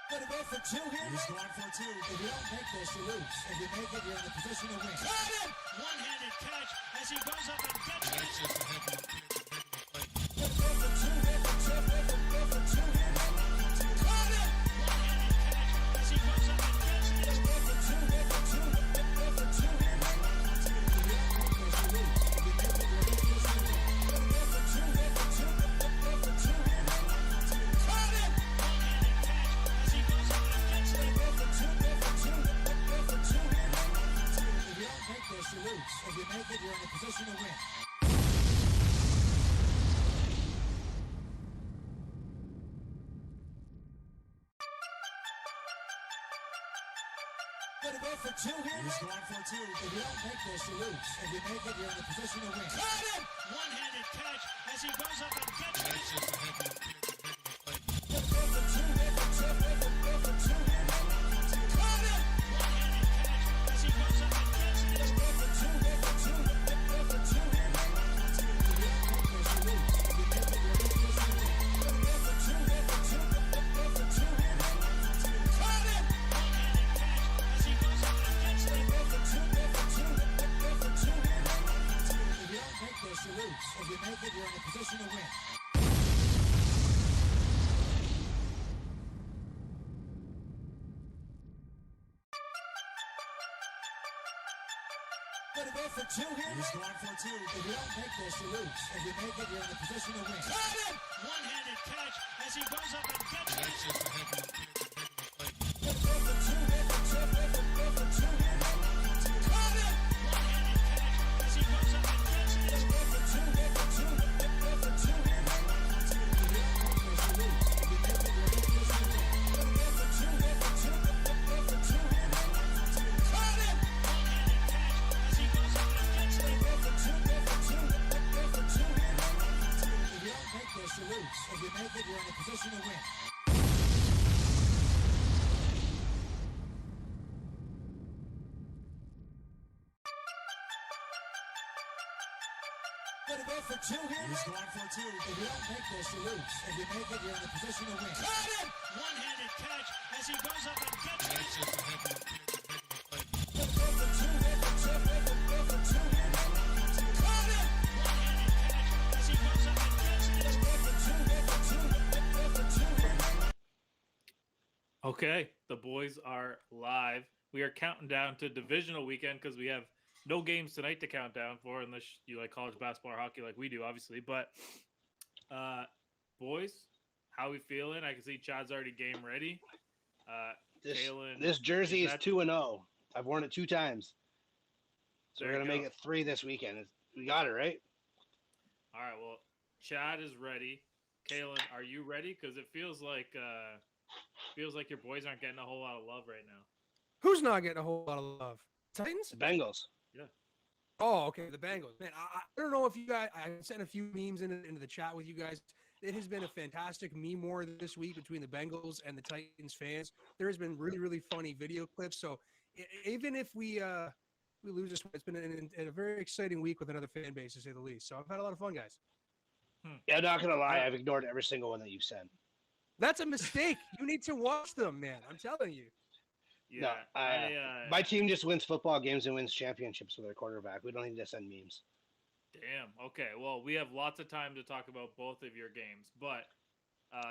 Gonna go for two here. He's going for two. If you don't make this, you lose. If you make it, you're in a position to win. Got him! One-handed catch as he goes up and gets it. It's just a heavy play. Gonna go for two here. Go for two here. Got him! One-handed catch as he goes up and gets it. Gonna go for two here. Go for two here. If you don't make this, you lose. If you make it, you're in a position to win. Gonna go for two here. Go for two here. Got him! One-handed catch as he goes up and gets it. Go for two here. Go for two here. If you don't make this, you lose. If you make it, you're in a position to win. Gonna go for two here. He's going for two. If you don't make this, you lose. If you make it, you're in a position to win. Got him! One-handed catch as he goes up and gets it. It's just a heavy play. Gonna go for two here. Go for two here. Got him! One-handed catch as he goes up and gets it. Gonna go for two here. Go for two here. If you don't make this, you lose. If you make it, you're in a position to win. Gonna go for two here. Go for two here. Got him! One-handed catch as he goes up and gets it. Go for two here. Go for two here. If you don't make this, you lose. If you make it, you're in a position to win. Gonna go for two here. He's going for two. If you don't make this, you lose. If you make it, you're in a position to win. Got him! One-handed catch as he goes up and gets it. It's just a heavy play. Gonna go for two here. Go for two here. Got him! One-handed catch as he goes up and gets it. Gonna go for two here. Go for two here. If you don't make this, you lose. If you make it, you're in a position to win. Gonna go for two here. Go for two here. Got him! One-handed catch as he goes up and gets it. Go for two here. Go for two here. If you don't make this, you lose. If you make it, you're in a position to win. Gonna go for two here. He's going for two. If you don't make this, you lose. If you make it, you're in a position to win. Got him! One-handed catch as he goes up and gets it. It's just a heavy play. Gonna go for two here. Go for two here. Got him! One-handed catch as he goes up and gets it. Go for two here. Go for two here. Okay, the boys are live. We are counting down to divisional weekend because we have no games tonight to count down for, unless you like college basketball or hockey like we do, obviously. But, boys, how we feeling? I can see Chad's already game ready. Kalen, This jersey is that- 2-0. I've worn it 2 times. So There we're you going to go. make it 3 this weekend. We got it, right? All right, well, Chad is ready. Kalen, are you ready? Because it feels like your boys aren't getting a whole lot of love right now. Who's not getting a whole lot of love? Titans? The Bengals. Yeah. Oh, okay. The Bengals. Man, I don't know if you guys, I sent a few memes into the chat with you guys. It has been a fantastic meme war this week between the Bengals and the Titans fans. There has been really, really funny video clips. So even if we lose this one, it's been a very exciting week with another fan base, to say the least. So I've had a lot of fun, guys. Yeah, I'm not going to lie. I've ignored every single one that you've sent. That's a mistake. You need to watch them, man. I'm telling you. Yeah. No, my team just wins football games and wins championships with their quarterback. We don't need to send memes. Damn. Okay. Well, we have lots of time to talk about both of your games, but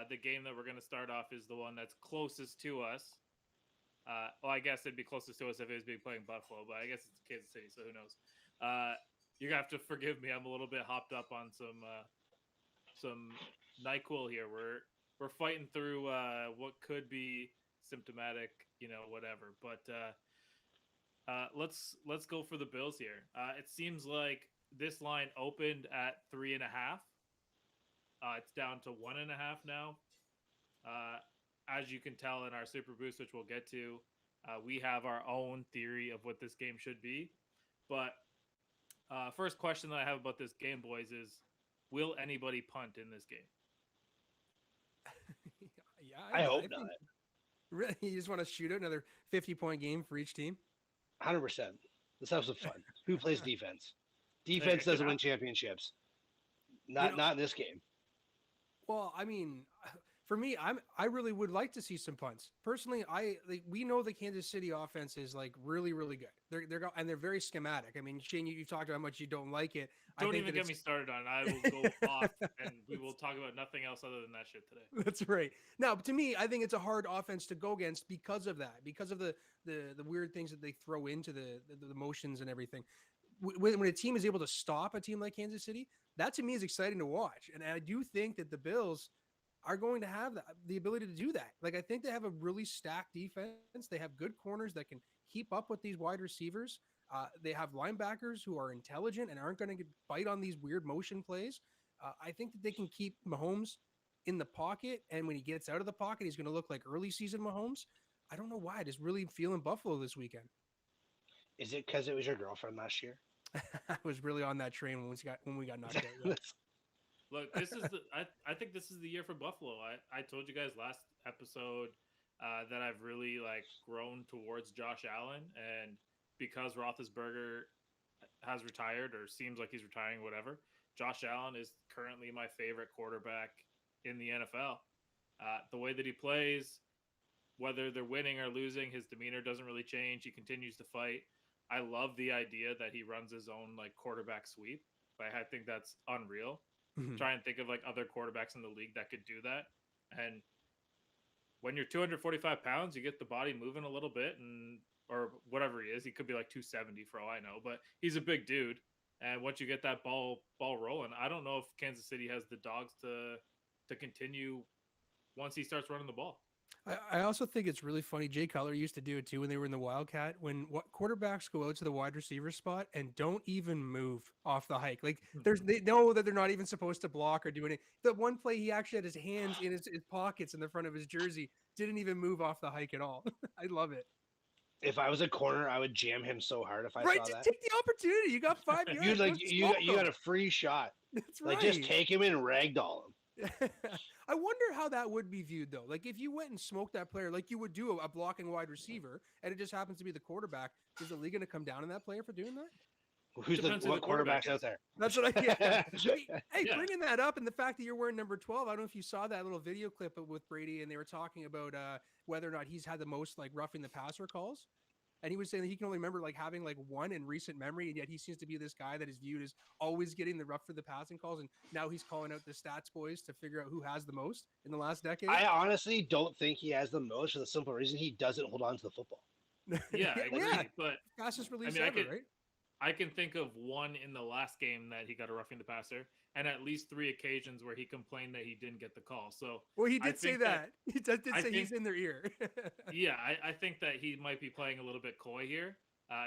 the game that we're going to start off is the one that's closest to us. Well, I guess it'd be closest to us if it was being playing Buffalo, but I guess it's Kansas City, so who knows? You're gonna have to forgive me. I'm a little bit hopped up on some NyQuil here. We're fighting through what could be symptomatic, whatever. But let's go for the Bills here. It seems like this line opened at 3.5. It's down to 1.5 now. As you can tell in our Super Boost, which we'll get to, we have our own theory of what this game should be. But first question that I have about this game, boys, is will anybody punt in this game? Yeah, I hope not. Really, you just want to shoot out another 50-point game for each team? 100%. Let's have some fun. Who plays defense? Defense doesn't win championships. Not in this game. Well, I mean, For me, I really would like to see some punts. Personally, we know the Kansas City offense is like really really good. They're very schematic. I mean, Shane, you talked about how much you don't like it. Don't even get me started on it. I will go off and we will talk about nothing else other than that shit today. That's right. Now, to me, I think it's a hard offense to go against because of that, because of the weird things that they throw into the motions and everything. When a team is able to stop a team like Kansas City, that to me is exciting to watch. And I do think that the Bills are going to have the ability to do that. Like, I think they have a really stacked defense. They have good corners that can keep up with these wide receivers. They have linebackers who are intelligent and aren't going to bite on these weird motion plays. I think that they can keep Mahomes in the pocket. And when he gets out of the pocket, he's going to look like early season Mahomes. I don't know why. I just really feeling Buffalo this weekend. Is it because it was your girlfriend last year? I was really on that train when we got knocked out. Yeah. Look, I think this is the year for Buffalo. I told you guys last episode that I've really like grown towards Josh Allen, and because Roethlisberger has retired or seems like he's retiring, whatever, Josh Allen is currently my favorite quarterback in the NFL. The way that he plays, whether they're winning or losing, his demeanor doesn't really change. He continues to fight. I love the idea that he runs his own like quarterback sweep. Like, I think that's unreal. Mhm. Try and think of like other quarterbacks in the league that could do that. And when you're 245 pounds, you get the body moving a little bit, and or whatever he is. He could be like 270 for all I know, but he's a big dude. And once you get that ball rolling, I don't know if Kansas City has the dogs to continue once he starts running the ball. I also think it's really funny. Jay Cutler used to do it too when they were in the Wildcat. When quarterbacks go out to the wide receiver spot and don't even move off the hike, like they know that they're not even supposed to block or do anything. The one play he actually had his hands in his pockets in the front of his jersey, didn't even move off the hike at all. I love it. If I was a corner, I would jam him so hard if I Right, saw just that. take the opportunity. You got 5 yards. You like Let's you smoke you got them. a free shot. That's Like, right. just take him and ragdoll him. I wonder how that would be viewed though. Like, if you went and smoked that player like you would do a blocking wide receiver, and it just happens to be the quarterback, is the league going to come down on that player for doing that? Who's Depends who what the quarterback quarterback's out is. there? That's what I get. Hey, Yeah. bringing that up, and the fact that you're wearing number 12, I don't know if you saw that little video clip with Brady, and they were talking about whether or not he's had the most like roughing the passer calls. And he was saying that he can only remember like having like one in recent memory, and yet he seems to be this guy that is viewed as always getting the rough for the passing calls. And now he's calling out the stats boys to figure out who has the most in the last decade. I honestly don't think he has the most for the simple reason he doesn't hold on to the football. Yeah, I agree. But fastest release I ever, could- right? I can think of one in the last game that he got a roughing the passer, and at least 3 occasions where he complained that he didn't get the call. So Well, he I did say think that. He did I say he's think- in their ear. yeah, I think that he might be playing a little bit coy here.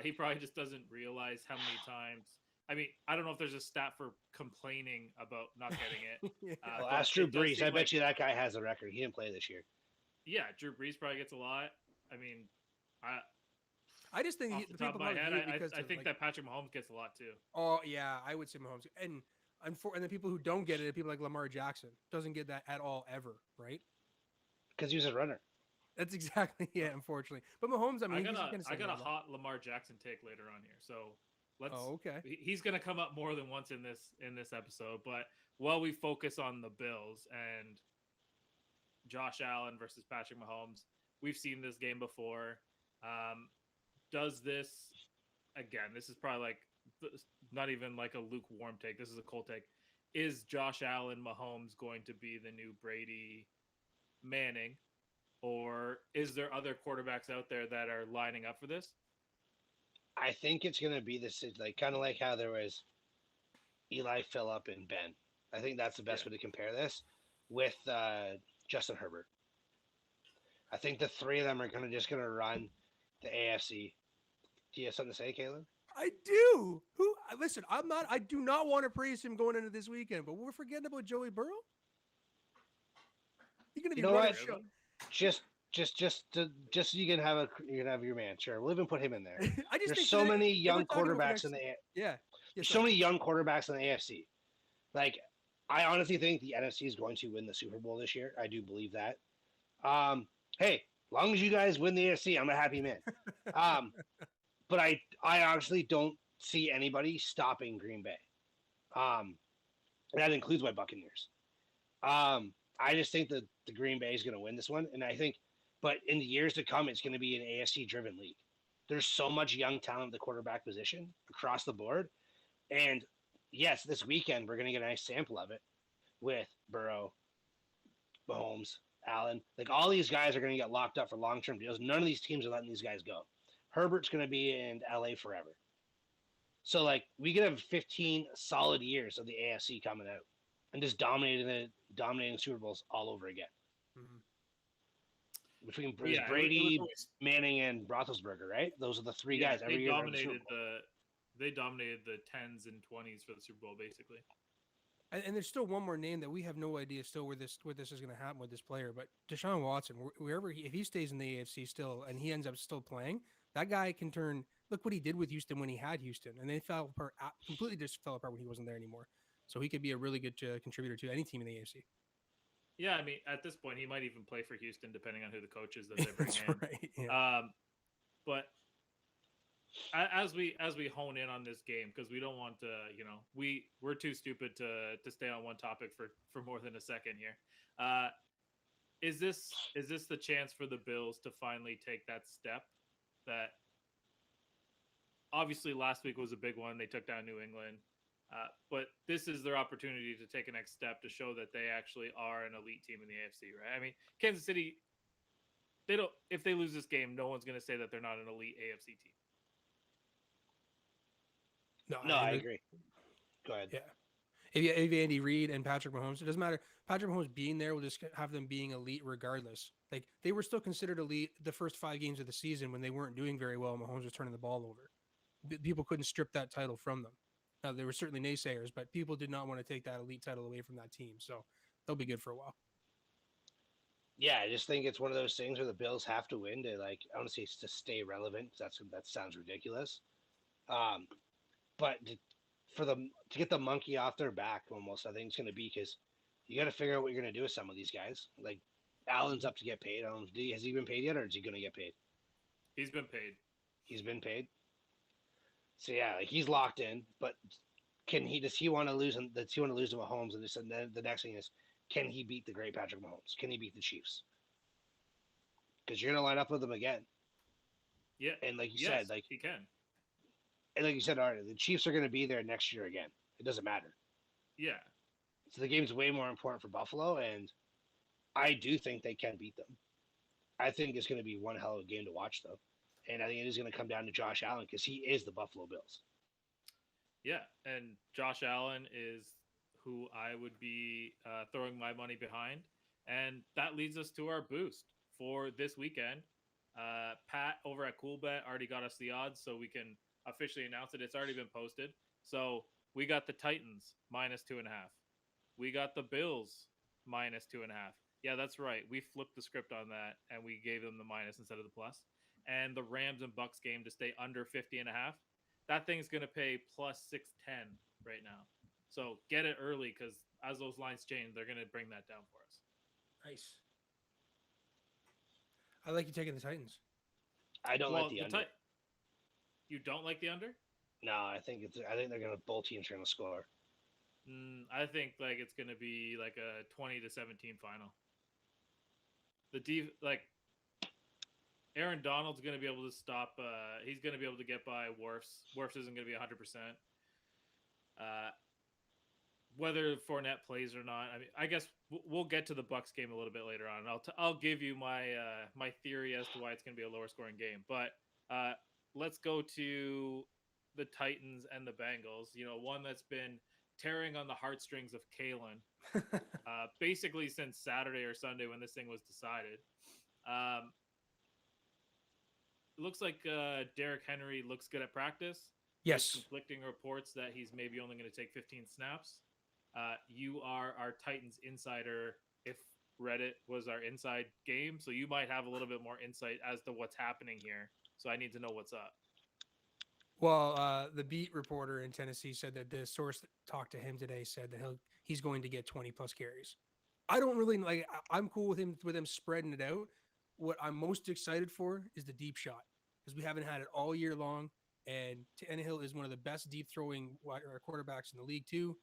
He probably just doesn't realize how many times. I mean, I don't know if there's a stat for complaining about not getting it. Yeah. Well, but ask Drew it does Brees. seem I bet like- you that guy has a record. He didn't play this year. Yeah, Drew Brees probably gets a lot. I mean, I just think off the top of my head, I think that Patrick Mahomes gets a lot too. Oh yeah, I would say Mahomes, and the people who don't get it, are people like Lamar Jackson, doesn't get that at all ever, right? Because he was a runner. That's exactly it, unfortunately. But Mahomes, I mean, I got a hot Lamar Jackson take later on here, so let's. Oh, okay. He's gonna come up more than once in this episode, but while we focus on the Bills and Josh Allen versus Patrick Mahomes, we've seen this game before. Does this again? This is probably like not even like a lukewarm take. This is a cold take. Is Josh Allen Mahomes going to be the new Brady Manning? Or is there other quarterbacks out there that are lining up for this? I think it's going to be this, like kind of like how there was Eli, Phillip, and Ben. I think that's the best way to compare this with Justin Herbert. I think the three of them are just going to run the AFC. Do you have something to say, Caleb? I do. Listen, I do not want to praise him going into this weekend, but we're forgetting about Joey Burrow. You're gonna be You know running what? show. Just so you can have your man. Sure, we'll even put him in there. I just There's think so today- many they young were talking about quarterbacks the in the next- Yeah. There's so many young quarterbacks in the AFC. Like, I honestly think the NFC is going to win the Super Bowl this year. I do believe that. Hey, long as you guys win the AFC, I'm a happy man. But I honestly don't see anybody stopping Green Bay. And that includes my Buccaneers. I just think that the Green Bay is going to win this one, and I think, but in the years to come, it's going to be an AFC driven league. There's so much young talent at the quarterback position across the board, and yes, this weekend we're going to get a nice sample of it with Burrow, Mahomes, Allen. Like all these guys are going to get locked up for long term deals. None of these teams are letting these guys go. Herbert's going to be in LA forever. So like we could have 15 solid years of the AFC coming out and just dominating Super Bowls all over again. Mhm. Between Yeah, Brady, always- Manning, and Roethlisberger, right? Those are the three yeah, guys every year. they dominated the 10s and 20s for the Super Bowl basically. And there's still one more name that we have no idea still where this is going to happen with this player. But Deshaun Watson, wherever if he stays in the AFC still and he ends up still playing, that guy can turn. Look what he did with Houston when he had Houston, and they fell apart completely. Just fell apart when he wasn't there anymore. So he could be a really good contributor to any team in the AFC. Yeah, I mean, at this point, he might even play for Houston, depending on who the coach is that they bring That's in. right. Yeah. But as we hone in on this game, because we don't want to, we're too stupid to stay on one topic for more than a second here. Is this the chance for the Bills to finally take that step? That obviously last week was a big one. They took down New England. But this is their opportunity to take a next step to show that they actually are an elite team in the AFC, right? I mean, Kansas City, if they lose this game, no one's going to say that they're not an elite AFC team. No, I agree. Go ahead. Yeah. If you have Andy Reid and Patrick Mahomes, it doesn't matter. Patrick Mahomes being there will just have them being elite regardless. Like they were still considered elite the first 5 games of the season when they weren't doing very well. Mahomes was turning the ball over. People couldn't strip that title from them. Now, there were certainly naysayers, but people did not want to take that elite title away from that team. So they'll be good for a while. Yeah, I just think it's one of those things where the Bills have to win to I want to say to stay relevant. That sounds ridiculous. But to get the monkey off their back, almost, I think it's going to be because you got to figure out what you're going to do with some of these guys. Like Allen's up to get paid. Has he been paid yet, or is he going to get paid? He's been paid. He's been paid. So yeah, he's locked in. But does he want to lose? Does he want to lose to Mahomes? And then the next thing is, can he beat the great Patrick Mahomes? Can he beat the Chiefs? Because you're going to line up with them again. Yeah, and like you said, he can. And like you said, already, the Chiefs are going to be there next year again. It doesn't matter. Yeah. So the game's way more important for Buffalo, and I do think they can beat them. I think it's going to be one hell of a game to watch, though. And I think it is going to come down to Josh Allen because he is the Buffalo Bills. Yeah, and Josh Allen is who I would be throwing my money behind. And that leads us to our boost for this weekend. Pat over at CoolBet already got us the odds, so we can officially announce it. It's already been posted. So we got the Titans -2.5. We got the Bills -2.5. Yeah, that's right. We flipped the script on that, and we gave them the minus instead of the plus. And the Rams and Bucs game to stay under 50.5. That thing's going to pay +610 right now. So get it early because as those lines change, they're going to bring that down for us. Nice. I like you taking the Titans. I don't like the under. You don't like the under? No, I think they're going to both teams are going to score. I think it's going to be like a 20-17 final. Aaron Donald's going to be able to stop. He's going to be able to get by Wirfs. Wirfs isn't going to be 100%. Whether Fournette plays or not, I mean, I guess we'll get to the Bucs game a little bit later on. I'll give you my my theory as to why it's going to be a lower scoring game. But let's go to the Titans and the Bengals. One that's been tearing on the heartstrings of Kalen basically since Saturday or Sunday when this thing was decided. It looks like Derrick Henry looks good at practice. Yes. There's conflicting reports that he's maybe only going to take 15 snaps. You are our Titans insider if Reddit was our inside game, so you might have a little bit more insight as to what's happening here. So I need to know what's up. Well, the beat reporter in Tennessee said that the source that talked to him today said that he's going to get 20 plus carries. I don't really like. I'm cool with him spreading it out. What I'm most excited for is the deep shot because we haven't had it all year long, and Tannehill is one of the best deep throwing quarterbacks in the league too,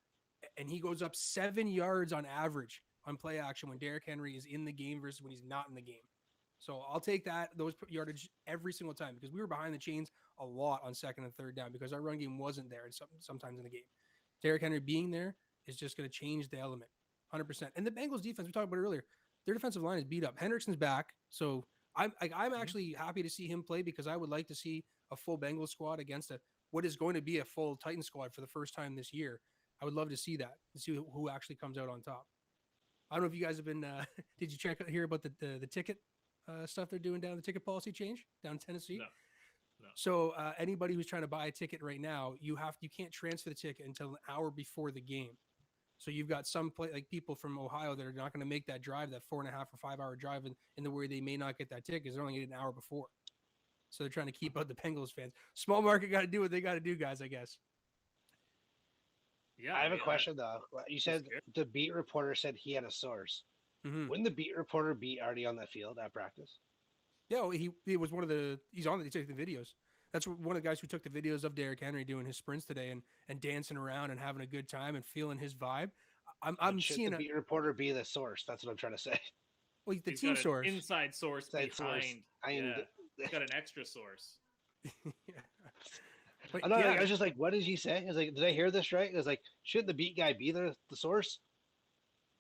and he goes up 7 yards on average on play action when Derrick Henry is in the game versus when he's not in the game. So I'll take those yardage every single time because we were behind the chains a lot on second and third down because our run game wasn't there sometimes in the game. Derrick Henry being there is just going to change the element 100%. And the Bengals defense, we talked about it earlier, their defensive line is beat up. Hendrickson's back. So I'm actually happy to see him play because I would like to see a full Bengals squad against what is going to be a full Titan squad for the first time this year. I would love to see that, to see who actually comes out on top. I don't know if you guys have been, did you hear about the ticket stuff they're doing down, the ticket policy change down in Tennessee? No. So anybody who's trying to buy a ticket right now, you can't transfer the ticket until an hour before the game. So you've got some like people from Ohio that are not going to make that drive, that 4.5 or 5 hour drive in the way they may not get that ticket because they're only getting an hour before. So they're trying to keep out the Bengals fans. Small market got to do what they got to do, guys, I guess. Yeah, I have a question though. You said the beat reporter said he had a source. Mm-hmm. Wouldn't the beat reporter be already on the field at practice? Yeah, well, he was one of the – he took the videos. That's one of the guys who took the videos of Derrick Henry doing his sprints today and dancing around and having a good time and feeling his vibe. I'm should seeing the beat reporter be the source? That's what I'm trying to say. Well, the He's team got an source. inside source Inside behind. source. He's got an extra source. But I know. yeah, Like, I was just like, what did he say? I was like, did I hear this right? I was like, shouldn't the beat guy be the source?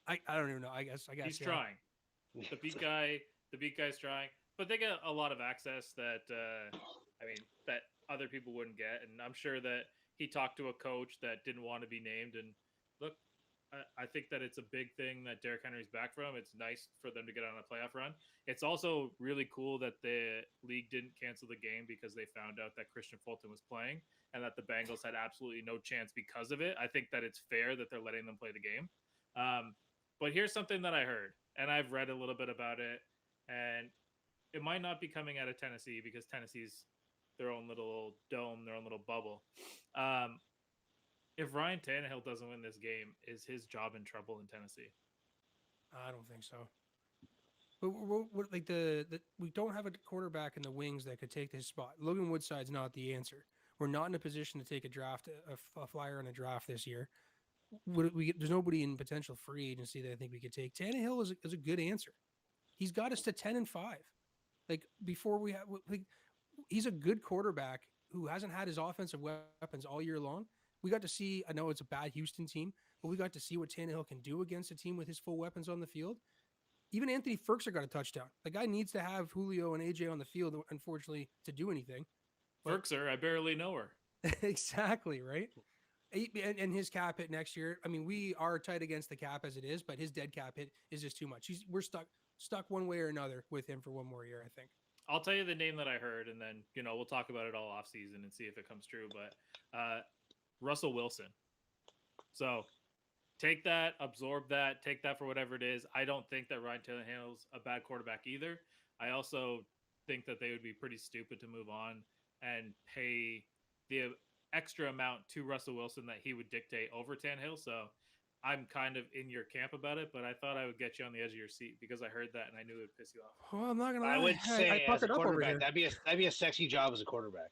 I don't even know. I guess He's yeah. trying. The beat guy's trying, but they get a lot of access that that other people wouldn't get, and I'm sure that he talked to a coach that didn't want to be named. And look, I think that it's a big thing that Derrick Henry's back from. It's nice for them to get on a playoff run. It's also really cool that the league didn't cancel the game because they found out that Christian Fulton was playing and that the Bengals had absolutely no chance because of it. I think that it's fair that they're letting them play the game. But here's something that I heard, and I've read a little bit about it, and it might not be coming out of Tennessee because Tennessee's their own little dome, their own little bubble. If Ryan Tannehill doesn't win this game, is his job in trouble in Tennessee? I don't think so. But we're like we don't have a quarterback in the wings that could take his spot. Logan Woodside's not the answer. We're not in a position to take a flyer in a draft this year. There's nobody in potential free agency that I think we could take. Tannehill is a good answer. He's got us to 10-5. Like before we have, he's a good quarterback who hasn't had his offensive weapons all year long. We got to see, I know it's a bad Houston team, but we got to see what Tannehill can do against a team with his full weapons on the field. Even Anthony Ferkser got a touchdown. The guy needs to have Julio and AJ on the field, unfortunately, to do anything. Ferkser, I barely know her. Exactly, right? And his cap hit next year. I mean, we are tight against the cap as it is, but his dead cap hit is just too much. We're stuck one way or another with him for one more year, I think. I'll tell you the name that I heard, and then we'll talk about it all off season and see if it comes true. But Russell Wilson. So take that, absorb that, take that for whatever it is. I don't think that Ryan Tannehill's a bad quarterback either. I also think that they would be pretty stupid to move on and pay the extra amount to Russell Wilson that he would dictate over Tannehill. So I'm kind of in your camp about it, but I thought I would get you on the edge of your seat because I heard that and I knew it would piss you off. Well, I'm not gonna lie. I would say I as a quarterback, that'd be a sexy job as a quarterback.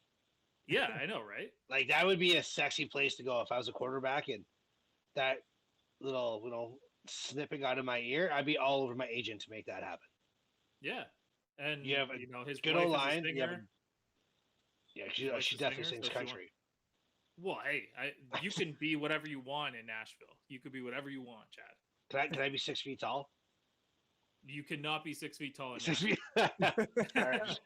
Yeah, I know, right? Like that would be a sexy place to go if I was a quarterback, and that little snipping out of my ear, I'd be all over my agent to make that happen. Yeah, and you have his good wife old is a line. singer. Yeah, His she wife's a definitely singer, sings so she country. Well, hey, you can be whatever you want in Nashville. You could be whatever you want, Chad. Can I be 6 feet tall? You cannot be 6 feet tall in 6 Nashville. feet. All right.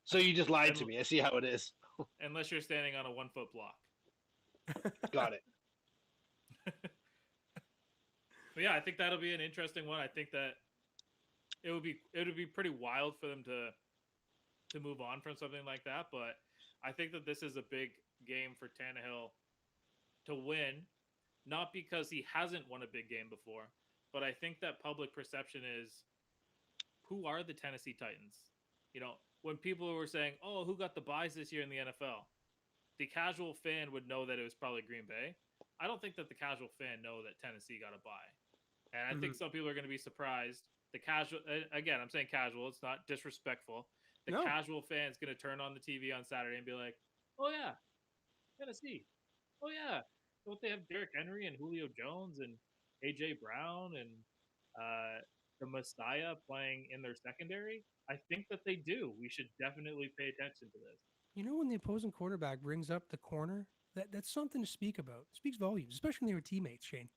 So you just lied to me. I see how it is. Unless you're standing on a 1 foot block. Got it. But yeah, I think that'll be an interesting one. I think that it would be pretty wild for them to move on from something like that. But I think that this is a big game for Tannehill to win, not because he hasn't won a big game before, but I think that public perception is, who are the Tennessee Titans? When people were saying, oh, who got the buys this year in the NFL? The casual fan would know that it was probably Green Bay. I don't think that the casual fan know that Tennessee got a buy. And I think some people are going to be surprised. The casual, again, I'm saying casual. It's not disrespectful. The casual fan's going to turn on the TV on Saturday and be like, oh, yeah, Tennessee. Oh, yeah. Don't they have Derrick Henry and Julio Jones and A.J. Brown and the Messiah playing in their secondary? I think that they do. We should definitely pay attention to this. You know, when the opposing quarterback brings up the corner, that's something to speak about. It speaks volumes, especially when they were teammates, Shane.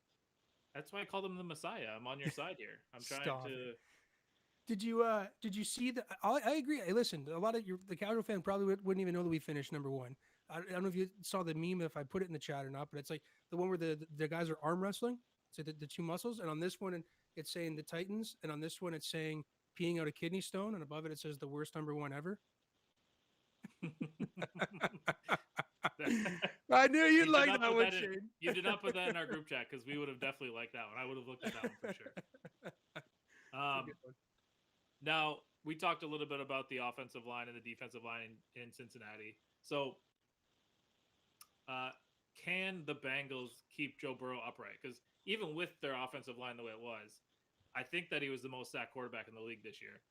That's why I call them the Messiah. I'm on your side here. I'm trying Stop to. it. Did you see the? I agree. Hey, listen, a lot of the casual fan probably wouldn't even know that we finished number one. I don't know if you saw the meme, if I put it in the chat or not, but it's like the one where the guys are arm wrestling. So the two muscles, and on this one it's saying the Titans, and on this one it's saying peeing out a kidney stone, and above it says the worst number one ever. I knew you'd You did like not that put one, that in- Shane. You did not put that in our group chat because we would have definitely liked that one. I would have looked at that one for sure. It's a good one. Now, we talked a little bit about the offensive line and the defensive line in Cincinnati. So, can the Bengals keep Joe Burrow upright? Because even with their offensive line the way it was, I think that he was the most sacked quarterback in the league this year.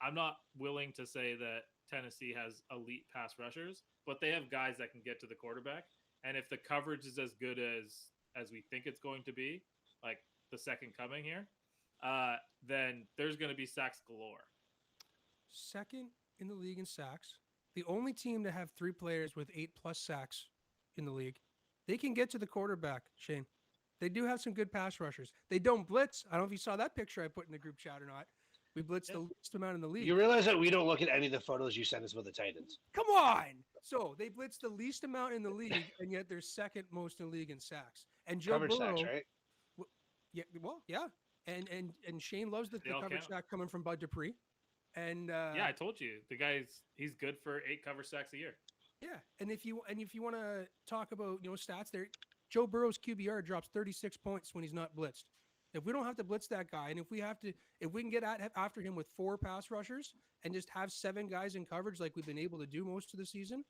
I'm not willing to say that Tennessee has elite pass rushers, but they have guys that can get to the quarterback. And if the coverage is as good as we think it's going to be, like the second coming here, then there's going to be sacks galore. Second in the league in sacks. The only team to have 3 players with 8+ sacks in the league. They can get to the quarterback, Shane. They do have some good pass rushers. They don't blitz. I don't know if you saw that picture I put in the group chat or not. We blitzed the least amount in the league. You realize that we don't look at any of the photos you sent us with the Titans. Come on. So they blitzed the least amount in the league, and yet they're second most in the league in sacks. And Joe Coverage Burrow, sacks, right? yeah, well, yeah. And Shane loves the all coverage count. sack coming from Bud Dupree. And Yeah, I told you the he's good for 8 cover sacks a year. yeah, and if you want to talk about stats there, Joe Burrow's QBR drops 36 points when he's not blitzed. If we don't have to blitz that guy, and if we can get after him with 4 pass rushers and just have 7 guys in coverage like we've been able to do most of the season,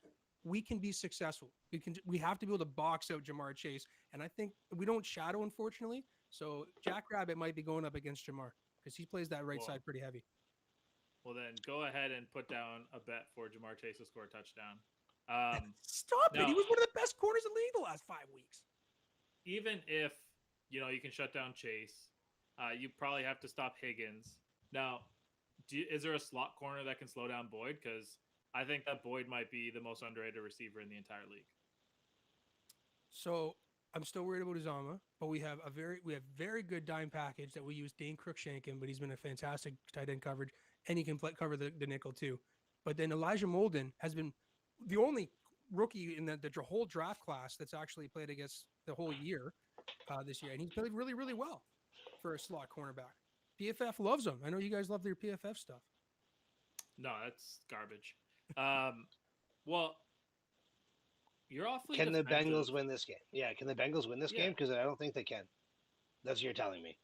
we can be successful. We have to be able to box out Jamar Chase, and I think we don't shadow, unfortunately. So Jack Rabbit might be going up against Jamar because he plays that right side pretty heavy. Well, then go ahead and put down a bet for Jamar Chase to score a touchdown. Stop it! no. He was one of the best corners in the league the last 5 weeks. Even if you can shut down Chase, you probably have to stop Higgins. Now, is there a slot corner that can slow down Boyd? Because I think that Boyd might be the most underrated receiver in the entire league. So I'm still worried about Uzama, but we have very good dime package that we use Dane Cruikshank in, but he's been a fantastic tight end coverage, and he can cover the nickel too. But then Elijah Molden has been the only rookie in the whole draft class that's actually played against the whole year this year, and he's played really, really well for a slot cornerback. PFF loves him. I know you guys love their PFF stuff. No, that's garbage. Well, you're awfully. Can the defensive. Bengals win this game? Yeah, can the Bengals win this game? Because I don't think they can. That's what you're telling me.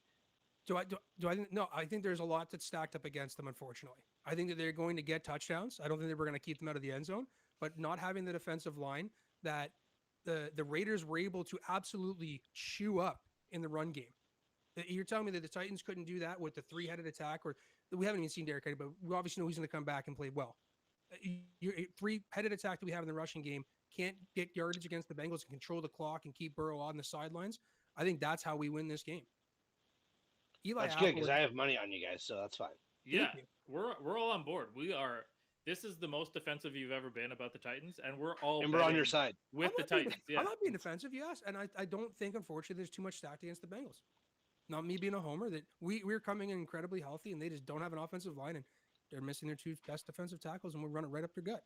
Do I think no? I think there's a lot that's stacked up against them. Unfortunately, I think that they're going to get touchdowns. I don't think that we're going to keep them out of the end zone. But not having the defensive line that the Raiders were able to absolutely chew up in the run game. You're telling me that the Titans couldn't do that with the 3-headed attack, or we haven't even seen Derrick Henry, but we obviously know he's going to come back and play well. Your 3-headed attack that we have in the rushing game can't get yardage against the Bengals and control the clock and keep Burrow on the sidelines. I think that's how we win this game. Eli That's good because I have money on you guys, so that's fine. Yeah, we're all on board. We are. This is the most defensive you've ever been about the Titans, and we're all And we're on your side. with the Titans. Yeah, I'm not being defensive, yes, and I don't think, unfortunately, there's too much stacked against the Bengals. Not me being a homer, that we're coming in incredibly healthy, and they just don't have an offensive line, and they're missing their 2 best defensive tackles, and we'll run it right up their gut.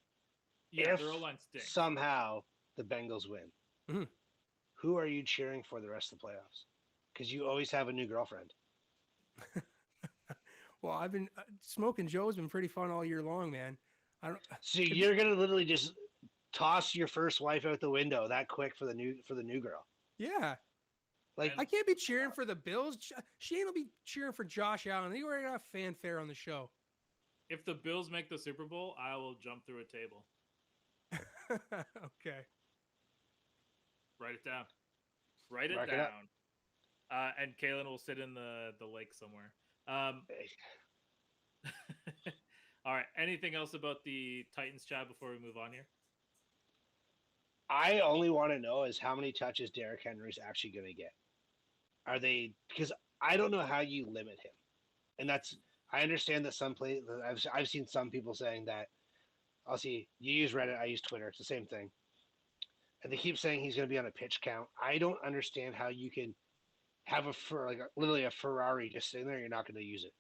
yeah, If their O-line stinks. somehow the Bengals win, Mhm. who are you cheering for the rest of the playoffs? Because you always have a new girlfriend. Well, I've been Smoking Joe's been pretty fun all year long, man. I don't. So you're gonna literally just toss your first wife out the window that quick for the new girl. Yeah, Like I can't be cheering for the Bills. Shane will be cheering for Josh Allen. They already got fanfare on the show. If the Bills make the Super Bowl, I will jump through a table. Okay. Write it down. Write it Mark it up. down. And Kalen will sit in the lake somewhere. All right. Anything else about the Titans chat before we move on here? I only want to know is how many touches Derrick Henry's actually gonna get. Are they because I don't know how you limit him, and I understand that I've seen some people saying that. I'll see you use Reddit, I use Twitter. It's the same thing, and they keep saying he's going to be on a pitch count. I don't understand how you can have literally a Ferrari just sitting there. You're not going to use it.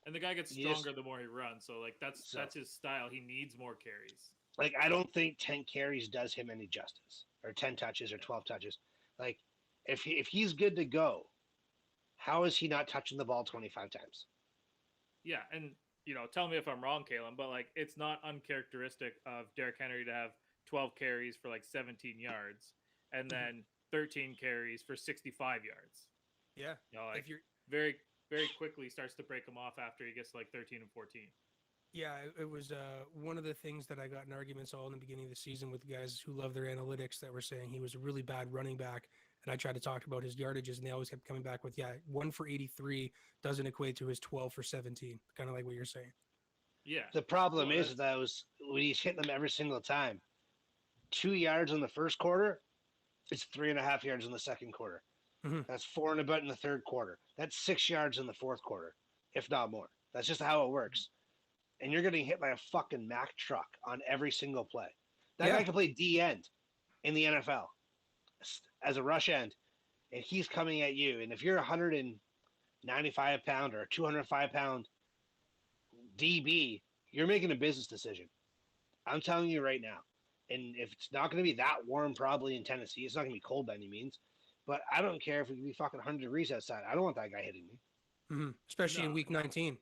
And the guy gets You just- stronger the more he runs. So like that's his style. He needs more carries. Like I don't think 10 carries does him any justice, or 10 touches, or 12 touches. Like if he's good to go, how is he not touching the ball 25 times? Yeah, and tell me if I'm wrong, Kalen, but like it's not uncharacteristic of Derrick Henry to have 12 carries for like 17 yards and then 13 carries for 65 yards. Yeah. Like If you're very, very quickly starts to break him off after he gets to like 13 and 14. Yeah, it was one of the things that I got in arguments all in the beginning of the season with guys who love their analytics that were saying he was a really bad running back. And I tried to talk about his yardages, and they always kept coming back with, 1 for 83 doesn't equate to his 12 for 17, kind of like what you're saying. Yeah. The problem is that when he's hitting them every single time, 2 yards in the first quarter, it's 3.5 yards in the second quarter. Mm-hmm. That's 4 and a bit in the third quarter. That's 6 yards in the fourth quarter, if not more. That's just how it works. And you're getting hit by a fucking Mack truck on every single play. That guy can play D end in the NFL as a rush end, and he's coming at you. And if you're a 195 pound or a 205 pound DB, you're making a business decision. I'm telling you right now. And if it's not going to be that warm, probably in Tennessee, it's not going to be cold by any means. But I don't care if it can be fucking 100 degrees outside. I don't want that guy hitting me. Mm-hmm. Especially in week 19.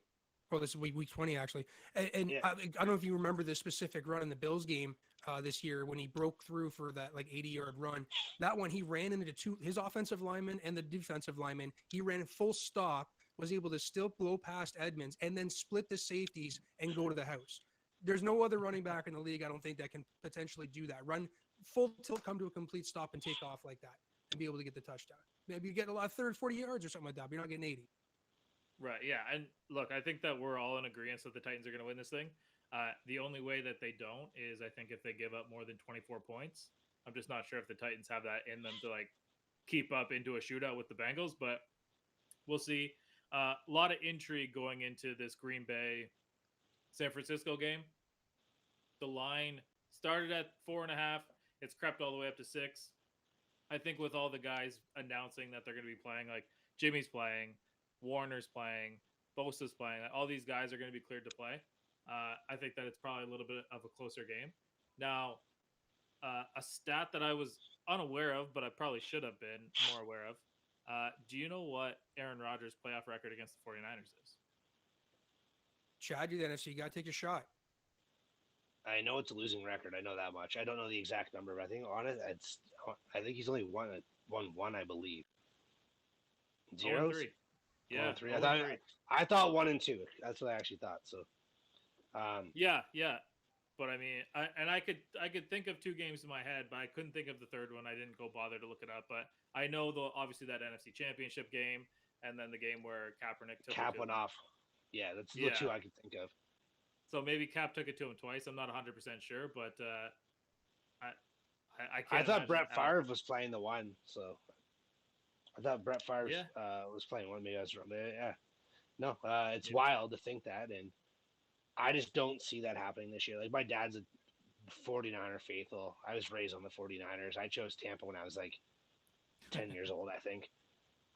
Well, this is week 20, actually. And I don't know if you remember the specific run in the Bills game this year when he broke through for that 80-yard run. That one, he ran into his offensive lineman and the defensive lineman. He ran full stop, was able to still blow past Edmonds, and then split the safeties and go to the house. There's no other running back in the league, I don't think, that can potentially do that. Run full tilt, come to a complete stop, and take off like that and be able to get the touchdown. Maybe you get a lot of 40 yards or something like that, but you're not getting 80. Right, yeah. And look, I think that we're all in agreement that the Titans are going to win this thing. The only way that they don't is, I think, if they give up more than 24 points. I'm just not sure if the Titans have that in them to, keep up into a shootout with the Bengals, but we'll see. A lot of intrigue going into this Green Bay-San Francisco game. The line started at 4.5. It's crept all the way up to 6. I think with all the guys announcing that they're going to be playing, like Jimmy's playing, Warner's playing, Bosa's playing. All these guys are going to be cleared to play. I think that it's probably a little bit of a closer game. Now, a stat that I was unaware of, but I probably should have been more aware of. Do you know what Aaron Rodgers' playoff record against the 49ers is? Chad, you're the NFC. You got to take a shot. I know it's a losing record. I know that much. I don't know the exact number, but I think I think he's only won one, I believe. 0-3. Yeah, 0-3. I thought 1 and 2. That's what I actually thought. So, yeah. But I mean, I could think of 2 games in my head, but I couldn't think of the third one. I didn't go bother to look it up. But I know obviously that NFC Championship game, and then the game where Kaepernick went off. Yeah, that's the 2 I could think of. So maybe Cap took it to him twice. I'm not 100% sure, but I can't. I thought Brett Favre was playing the 1, so I thought Brett Favre was playing 1. Maybe I was wrong. Yeah, no, it's wild to think that, and I just don't see that happening this year. Like, my dad's a 49er faithful. I was raised on the 49ers. I chose Tampa when I was 10 years old, I think.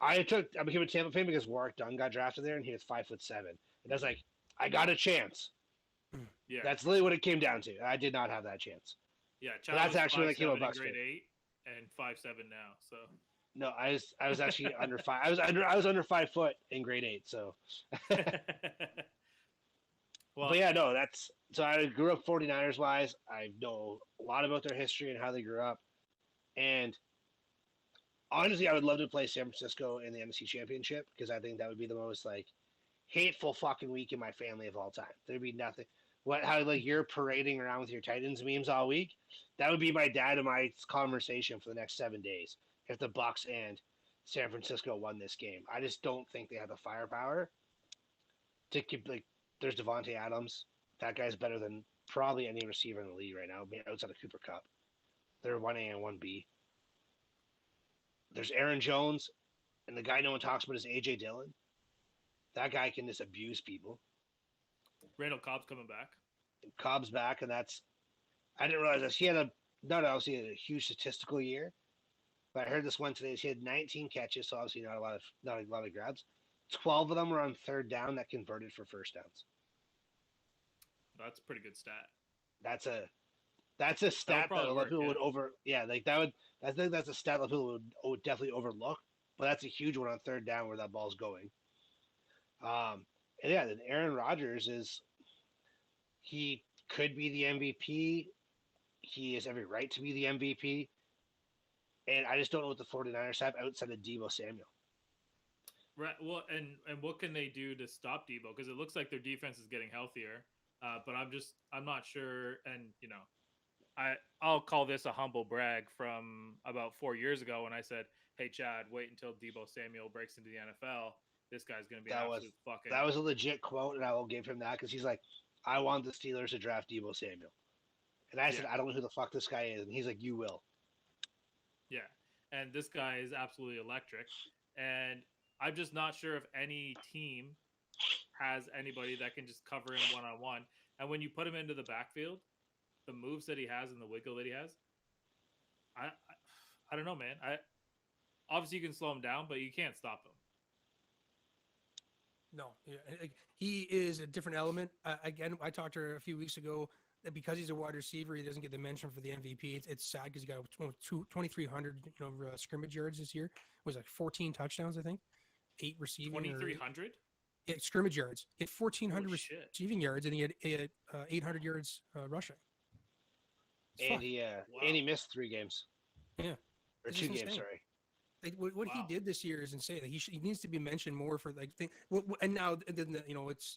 I became a Tampa fan because Warwick Dunn got drafted there, and he was 5'7". And I was like, I got a chance. Yeah, that's literally what it came down to. I did not have that chance. Yeah, that's actually when I came a Bucs fan. Grade 8 and 5'7" now. So no, I was actually under 5. I was under 5 foot in grade 8. So. Well, but yeah, no, so I grew up 49ers wise. I know a lot about their history and how they grew up. And honestly, I would love to play San Francisco in the NFC Championship because I think that would be the most hateful fucking week in my family of all time. There'd be nothing. How you're parading around with your Titans memes all week? That would be my dad and my conversation for the next 7 days if the Bucs and San Francisco won this game. I just don't think they have the firepower to keep There's Devontae Adams. That guy's better than probably any receiver in the league right now, outside of Cooper Kupp. They're 1A and 1B. There's Aaron Jones. And the guy no one talks about is AJ Dillon. That guy can just abuse people. Randall Cobb's coming back. Cobb's back, and I didn't realize this. He had a huge statistical year. But I heard this one today. He had 19 catches, so obviously not a lot of grabs. 12 of them were on third down that converted for first downs. That's a pretty good stat. That's a stat that a lot of people would over. Yeah, like I think that's a stat that people would definitely overlook. But that's a huge one on third down where that ball's going. And yeah, then Aaron Rodgers he could be the MVP. He has every right to be the MVP. And I just don't know what the 49ers have outside of Deebo Samuel. Right. Well, and what can they do to stop Deebo? Because it looks like their defense is getting healthier. But I'm not sure. And, I'll call this a humble brag from about 4 years ago when I said, hey, Chad, wait until Deebo Samuel breaks into the NFL. This guy's going to be an absolute fucking... That was a legit quote, and I will give him that because he's like, I want the Steelers to draft Deebo Samuel. And I said, I don't know who the fuck this guy is. And he's like, you will. Yeah. And this guy is absolutely electric. And I'm just not sure if any team has anybody that can just cover him one-on-one. And when you put him into the backfield, the moves that he has and the wiggle that he has, I don't know, man. Obviously you can slow him down, but you can't stop him. No, he is a different element. Again, I talked to her a few weeks ago that because he's a wide receiver, he doesn't get the mention for the MVP. It's sad because he got 2,300 scrimmage yards this year. It was like 14 touchdowns, I think. 8 receiving. 2,300? Yeah, scrimmage yards. He had 1,400 receiving yards, and he had 800 yards rushing. And he missed 3 games. Yeah. Or 2 games, sorry. Like what he did this year is insane. Like he needs to be mentioned more for and now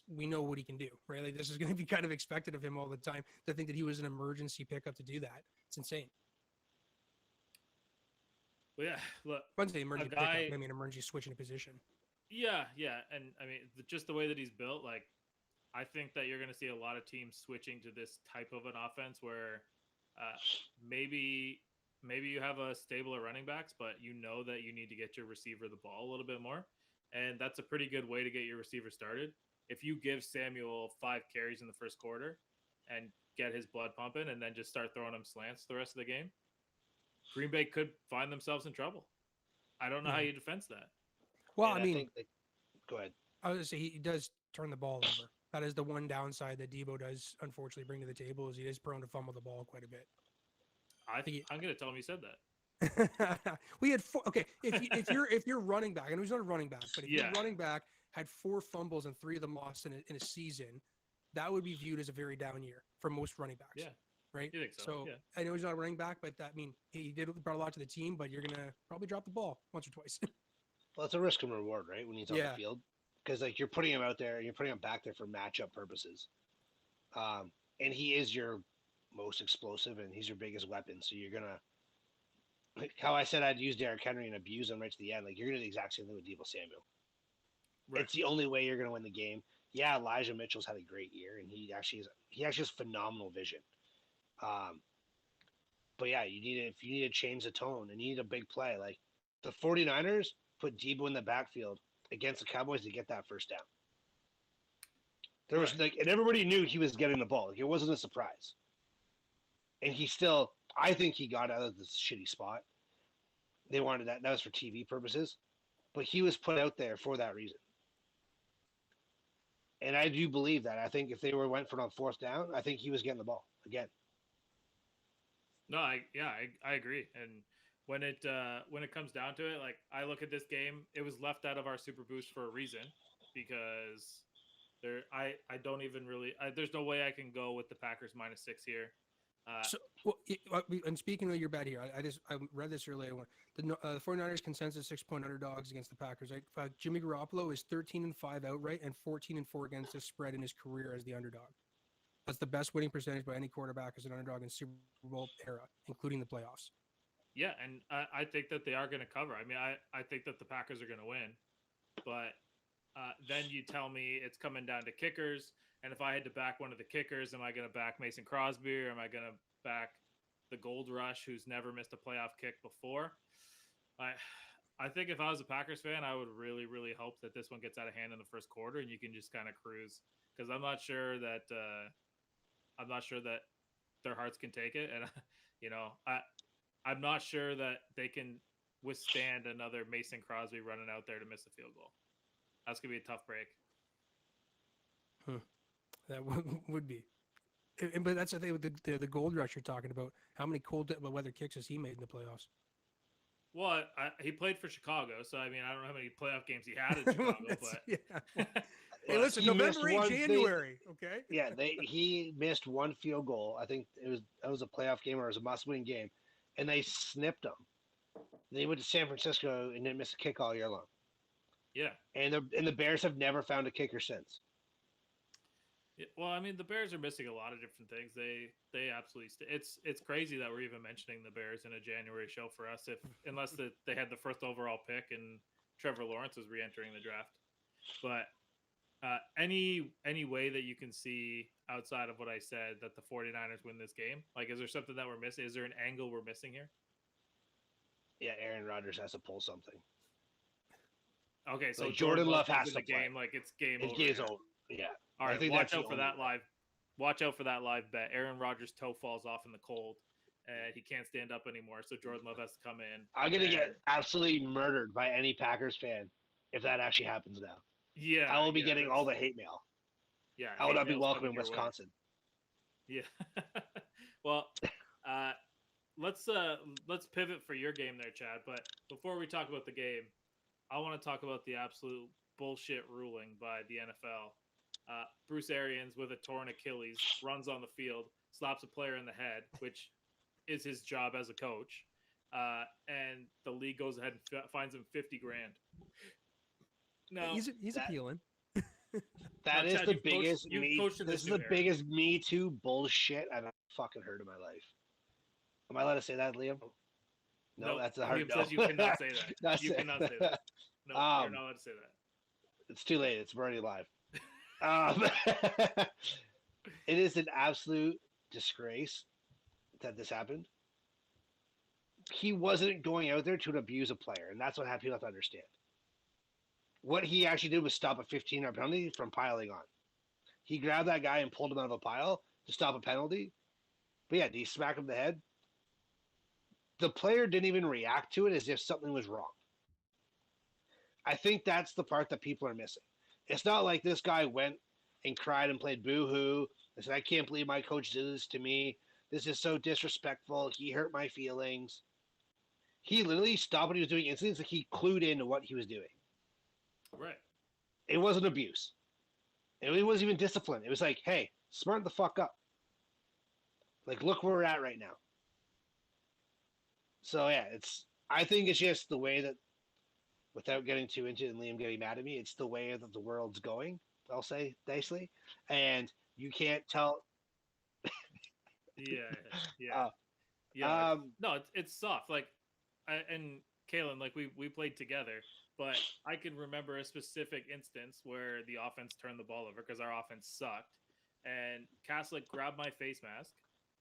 we know what he can do, right? Like this is going to be kind of expected of him all the time. To think that he was an emergency pickup to do that, it's insane. Well, yeah, look, I say emergency pickup, I mean emergency switching a position. Yeah, and I mean just the way that he's built, like I think that you're going to see a lot of teams switching to this type of an offense where maybe you have a stable of running backs, but you know that you need to get your receiver the ball a little bit more. And that's a pretty good way to get your receiver started. If you give Samuel 5 carries in the first quarter and get his blood pumping and then just start throwing him slants the rest of the game, Green Bay could find themselves in trouble. I don't know how you defend that. Well, I mean, go ahead. I was going to say he does turn the ball over. That is the one downside that Deebo does unfortunately bring to the table is he is prone to fumble the ball quite a bit. I'm going to tell him you said that. We had 4. Okay, if you're running back, and he's not a running back, but if your running back had 4 fumbles and 3 of them lost in a season, that would be viewed as a very down year for most running backs. Yeah. Right. You think so? Yeah. I know he's not a running back, but he brought a lot to the team. But you're gonna probably drop the ball once or twice. Well, it's a risk and reward, right? When he's on the field, because like you're putting him out there, you're putting him back there for matchup purposes, and he is your most explosive and he's your biggest weapon. So you're gonna, like how I said I'd use Derrick Henry and abuse him right to the end. Like you're gonna do the exact same thing with Deebo Samuel. Right. It's the only way you're gonna win the game. Yeah, Elijah Mitchell's had a great year and he actually has phenomenal vision. But yeah, if you need to change the tone and you need a big play, like the 49ers put Deebo in the backfield against the Cowboys to get that first down. There was and everybody knew he was getting the ball. Like, it wasn't a surprise. And I think he got out of this shitty spot. They wanted that. That was for TV purposes. But he was put out there for that reason. And I do believe that. I think if they went for it on 4th down, I think he was getting the ball again. No, I agree. And when it comes down to it, like I look at this game, it was left out of our Super Boost for a reason because I don't even really there's no way I can go with the Packers -6 here. And speaking of your bet here, I read this earlier. The 49ers consensus 6-point underdogs against the Packers. Right? Jimmy Garoppolo is 13-5 outright and 14-4 against the spread in his career as the underdog. That's the best winning percentage by any quarterback as an underdog in Super Bowl era, including the playoffs. Yeah, and I think that they are going to cover. I mean, I think that the Packers are going to win. But then you tell me it's coming down to kickers. And if I had to back one of the kickers, am I going to back Mason Crosby or am I going to back the Gold Rush who's never missed a playoff kick before? I think if I was a Packers fan, I would really, really hope that this one gets out of hand in the first quarter and you can just kind of cruise, because I'm not sure that their hearts can take it, and I'm not sure that they can withstand another Mason Crosby running out there to miss a field goal. That's gonna be a tough break. That would be. But that's the thing with the gold rush you're talking about. How many cold weather kicks has he made in the playoffs? Well, he played for Chicago, so I mean, I don't know how many playoff games he had in Chicago, but yeah. Hey, listen, He November, missed one January, okay? Yeah, he missed one field goal. I think it was a playoff game or it was a must-win game, and they snipped him. They went to San Francisco and didn't miss a kick all year long. yeah. And the Bears have never found a kicker since. Well, I mean, the Bears are missing a lot of different things. They absolutely it's crazy that we're even mentioning the Bears in a January show for us, unless they had the first overall pick and Trevor Lawrence was re-entering the draft. But any way that you can see outside of what I said that the 49ers win this game? Like, is there something that we're missing? Is there an angle we're missing here? Yeah, Aaron Rodgers has to pull something. Okay, so Like, Jordan Love has in to the game. play. Like, it's game His over. game's here. over. Yeah. All I right, think watch that's the out for only that way. live. Watch out for that live bet. Aaron Rodgers' toe falls off in the cold, and he can't stand up anymore. So Jordan Love has to come in. I'm gonna and- get absolutely murdered by any Packers fan if that actually happens now. Yeah, I will be yeah, getting all the that's- hate mail. Yeah, I will hate not be mail's welcome in coming your way. Wisconsin. Yeah. Well, let's pivot for your game there, Chad. But before we talk about the game, I want to talk about the absolute bullshit ruling by the NFL. Bruce Arians, with a torn Achilles, runs on the field, slaps a player in the head, which is his job as a coach, and the league goes ahead and fines him $50,000. No, He's that- appealing. That Now, is Chad, the you've biggest coached in this this is new the era. biggest Me Too bullshit I've ever fucking heard in my life. Am I allowed to say that, Liam? No, that's a hard Liam no. says you cannot say that. That's You it. cannot say that. No, you're Um, not allowed to say that. It's too late. It's already live. It is an absolute disgrace that this happened. He wasn't going out there to abuse a player, and that's what people have to understand. What he actually did was stop a 15-yard penalty from piling on. He grabbed that guy and pulled him out of a pile to stop a penalty. But yeah, did he smack him in the head? The player didn't even react to it as if something was wrong. I think that's the part that people are missing. It's not like this guy went and cried and played boo-hoo and said, I can't believe my coach did this to me. This is so disrespectful. He hurt my feelings. He literally stopped what he was doing instantly. It's like he clued into what he was doing. Right. It wasn't abuse. It wasn't even discipline. It was like, hey, smarten the fuck up. Like, look where we're at right now. So, yeah, I think it's just the way that, without getting too into it and Liam getting mad at me, it's the way that the world's going, I'll say nicely. And you can't tell. Yeah. Yeah. No, it's soft. Like, and Kalen, like we played together, but I can remember a specific instance where the offense turned the ball over because our offense sucked, and Kaslik grabbed my face mask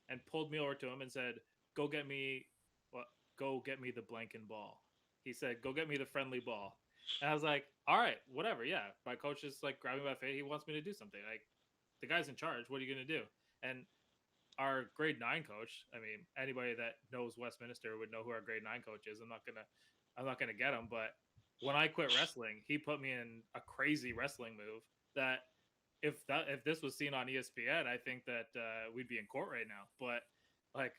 and pulled me over to him and said, "Go get me the blanking ball." He said, "Go get me the friendly ball," and I was like, "All right, whatever. Yeah, my coach is like grabbing my face. He wants me to do something. Like, the guy's in charge. What are you gonna do?" And our grade 9 coach, I mean, anybody that knows Westminster would know who our grade 9 coach is. I'm not gonna get him, but when I quit wrestling, he put me in a crazy wrestling move that if this was seen on ESPN, I think that we'd be in court right now. But like,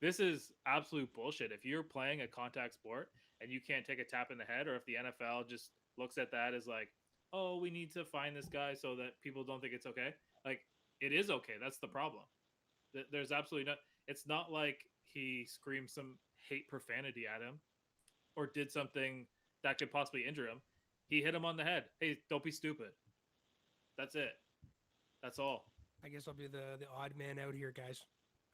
this is absolute bullshit. If you're playing a contact sport and you can't take a tap in the head, or if the NFL just looks at that as like, oh, we need to find this guy so that people don't think it's okay. Like, it is okay. That's the problem. There's absolutely not. It's not like he screamed some hate profanity at him or did something that could possibly injure him. He hit him on the head. Hey, don't be stupid. That's it. That's all. I guess I'll be the odd man out here, guys.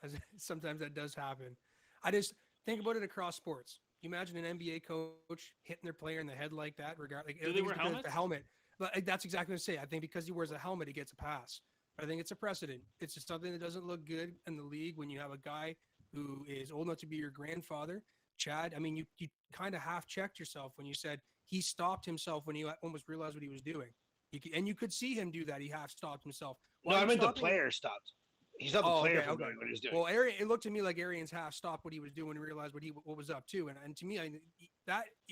As sometimes that does happen. I just think about it across sports. You imagine an NBA coach hitting their player in the head like that, Do they wear helmets? The helmet. But that's exactly what I say. I think because he wears a helmet, he gets a pass. I think it's a precedent. It's just something that doesn't look good in the league when you have a guy who is old enough to be your grandfather Chad, I mean, you kind of half checked yourself when you said he stopped himself when he almost realized what he was doing. And you could see him do that. He half stopped himself. No, While I you're meant the stopping- player stopped. He's not the Oh, player okay, from okay. doing what he's doing. Well, it looked to me like Arians half stopped what he was doing and realized what was up too. And to me,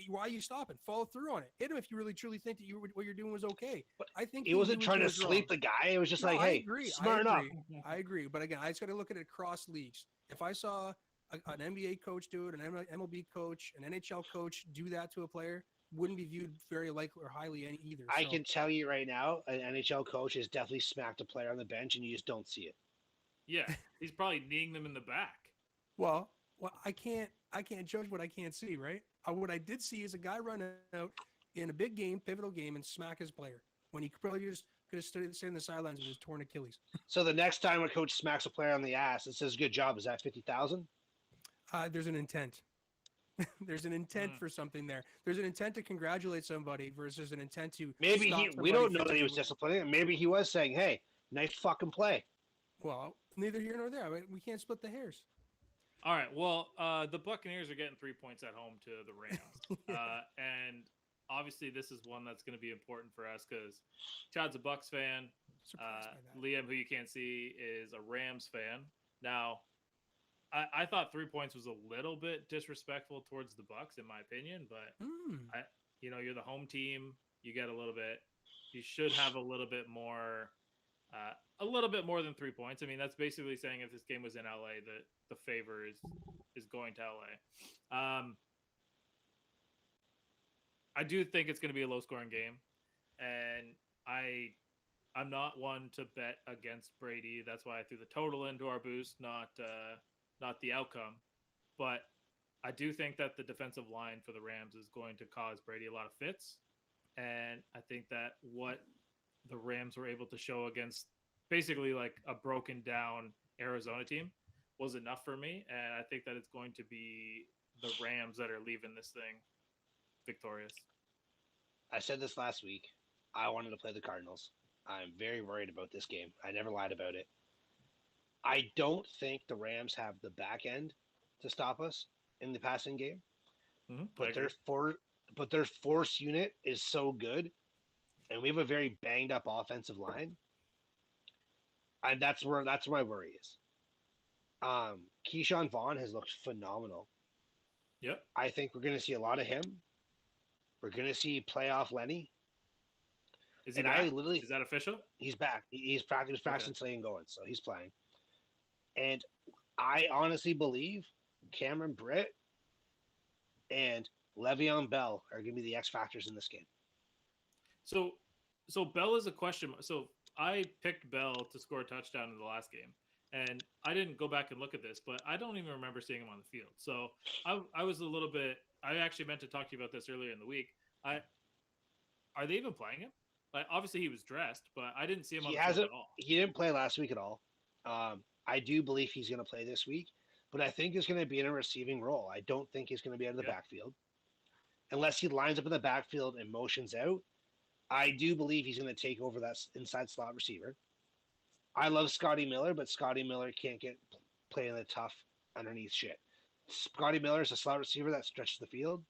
why are you stopping? Follow through on it. Hit him if you really truly think that what you're doing was okay. But I think he wasn't knew trying to was sleep wrong. the guy. It was just No, like, I hey, agree. smarten up. I agree. But again, I just got to look at it across leagues. If I saw an NBA coach do it, an MLB coach, an NHL coach do that to a player, wouldn't be viewed very likely or highly either. I So- can tell you right now, an NHL coach has definitely smacked a player on the bench, and you just don't see it. Yeah, he's probably kneeing them in the back. Well, I can't judge what I can't see, right? What I did see is a guy run out in a big game, pivotal game, and smack his player when he probably just could have stood in the sidelines with his torn Achilles. So the next time a coach smacks a player on the ass and says, "Good job," is that 50,000? There's an intent. There's an intent Mm. for something there. There's an intent to congratulate somebody versus an intent to Maybe stop we somebody don't know from that he was doing- disciplining him. Maybe he was saying, "Hey, nice fucking play." Well, neither here nor there. I mean, we can't split the hairs. All right. Well, the Buccaneers are getting 3 points at home to the Rams, and obviously this is one that's going to be important for us because Chad's a Bucs fan. Surprised by that. Liam, who you can't see, is a Rams fan. Now, I thought 3 points was a little bit disrespectful towards the Bucs, in my opinion, but you're the home team. You get a little bit. You should have a little bit more than 3 points. I mean, that's basically saying if this game was in LA, that the favor is going to LA. I do think it's going to be a low-scoring game, and I'm not one to bet against Brady. That's why I threw the total into our boost, not the outcome. But I do think that the defensive line for the Rams is going to cause Brady a lot of fits, and I think that what the Rams were able to show against basically like a broken down Arizona team was enough for me, and I think that it's going to be the Rams that are leaving this thing victorious. I said this last week. I wanted to play the Cardinals. I'm very worried about this game. I never lied about it. I don't think the Rams have the back end to stop us in the passing game, but their force unit is so good, and we have a very banged up offensive line, and that's where my worry is. Keyshawn Vaughn has looked phenomenal. Yep. I think we're going to see a lot of him. We're going to see playoff Lenny. Is he And back? I literally- Is that official? He's back. He's practicing today and going, so he's playing. And I honestly believe Cameron Britt and Le'Veon Bell are going to be the X factors in this game. So Bell is a question. So I picked Bell to score a touchdown in the last game, and I didn't go back and look at this, but I don't even remember seeing him on the field. So I was a little bit. I actually meant to talk to you about this earlier in the week. Are they even playing him? Like, obviously he was dressed, but I didn't see him on the field at all. He didn't play last week at all. I do believe he's going to play this week, but I think he's going to be in a receiving role. I don't think he's going to be out of the backfield. Unless he lines up in the backfield and motions out, I do believe he's going to take over that inside slot receiver. I love Scotty Miller, but Scotty Miller can't play in the tough underneath shit. Scotty Miller is a slot receiver that stretches the field,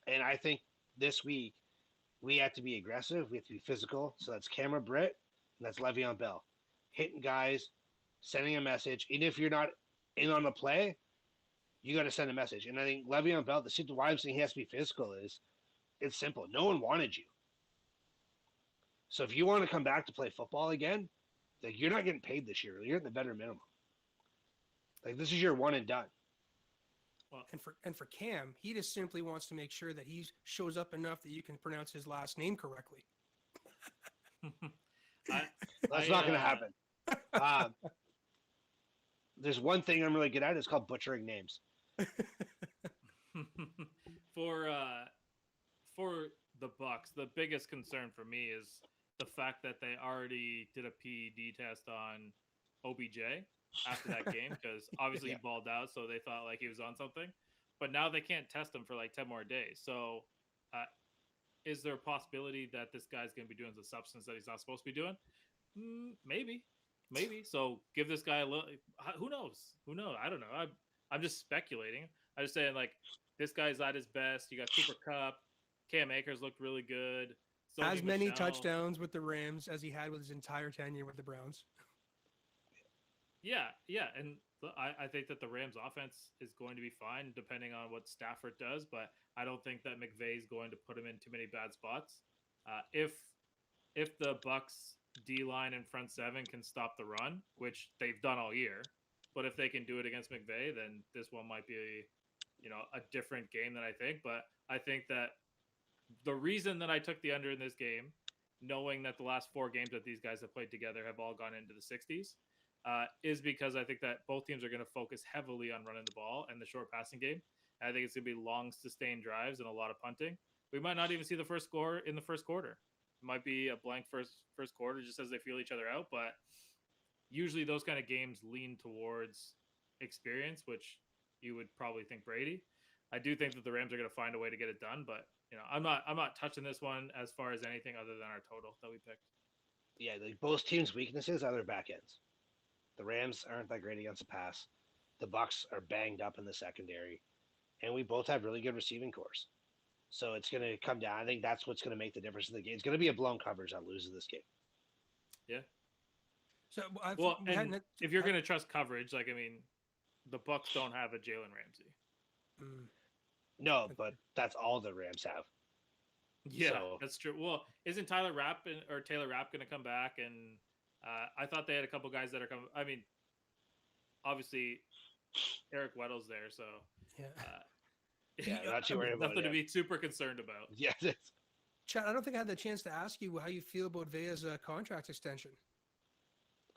and I think this week we have to be aggressive. We have to be physical. So that's Cameron Britt, and that's Le'Veon Bell. Hitting guys, sending a message. Even if you're not in on the play, you got to send a message. And I think Le'Veon Bell, why I'm saying he has to be physical is it's simple. No one wanted you. So if you want to come back to play football again, like, you're not getting paid this year. You're at the better minimum. Like, this is your one and done. Well, And for Cam, he just simply wants to make sure that he shows up enough that you can pronounce his last name correctly. That's not going to happen. There's one thing I'm really good at. It's called butchering names. for the Bucs, the biggest concern for me is the fact that they already did a PED test on OBJ after that game, because obviously he balled out, so they thought like he was on something. But now they can't test him for like 10 more days. So is there a possibility that this guy's going to be doing the substance that he's not supposed to be doing? Maybe. So give this guy a little. Who knows? I don't know. I'm just speculating. I was saying like this guy's at his best. You got Cooper Kupp, Cam Akers looked really good. As Sony many Michel. touchdowns with the Rams as he had with his entire tenure with the Browns. Yeah, and I think that the Rams offense is going to be fine depending on what Stafford does, but I don't think that McVay is going to put him in too many bad spots. If the Bucs D line and front seven can stop the run, which they've done all year, but if they can do it against McVay, then this one might be a different game than I think. But I think that the reason that I took the under in this game, knowing that the last 4 games that these guys have played together have all gone into the 60s, is because I think that both teams are going to focus heavily on running the ball and the short passing game. And I think it's going to be long, sustained drives and a lot of punting. We might not even see the first score in the first quarter. It might be a blank first quarter just as they feel each other out. But usually those kind of games lean towards experience, which you would probably think Brady. I do think that the Rams are going to find a way to get it done, but I'm not touching this one as far as anything other than our total that we picked. Yeah, like both teams' weaknesses are their back ends. The Rams aren't that great against the pass. The Bucs are banged up in the secondary, and we both have really good receiving cores. So it's going to come down. I think that's what's going to make the difference in the game. It's going to be a blown coverage that loses this game. Yeah. So if you're going to trust coverage, the Bucs don't have a Jalen Ramsey. No, but that's all the Rams have. Yeah, So- that's true. Well, isn't Taylor Rapp going to come back? And I thought they had a couple guys that are coming. I mean, obviously, Eric Weddle's there, so Yeah, not too worried about nothing to him. be super concerned about. Yeah, Chad, I don't think I had the chance to ask you how you feel about Vea's contract extension.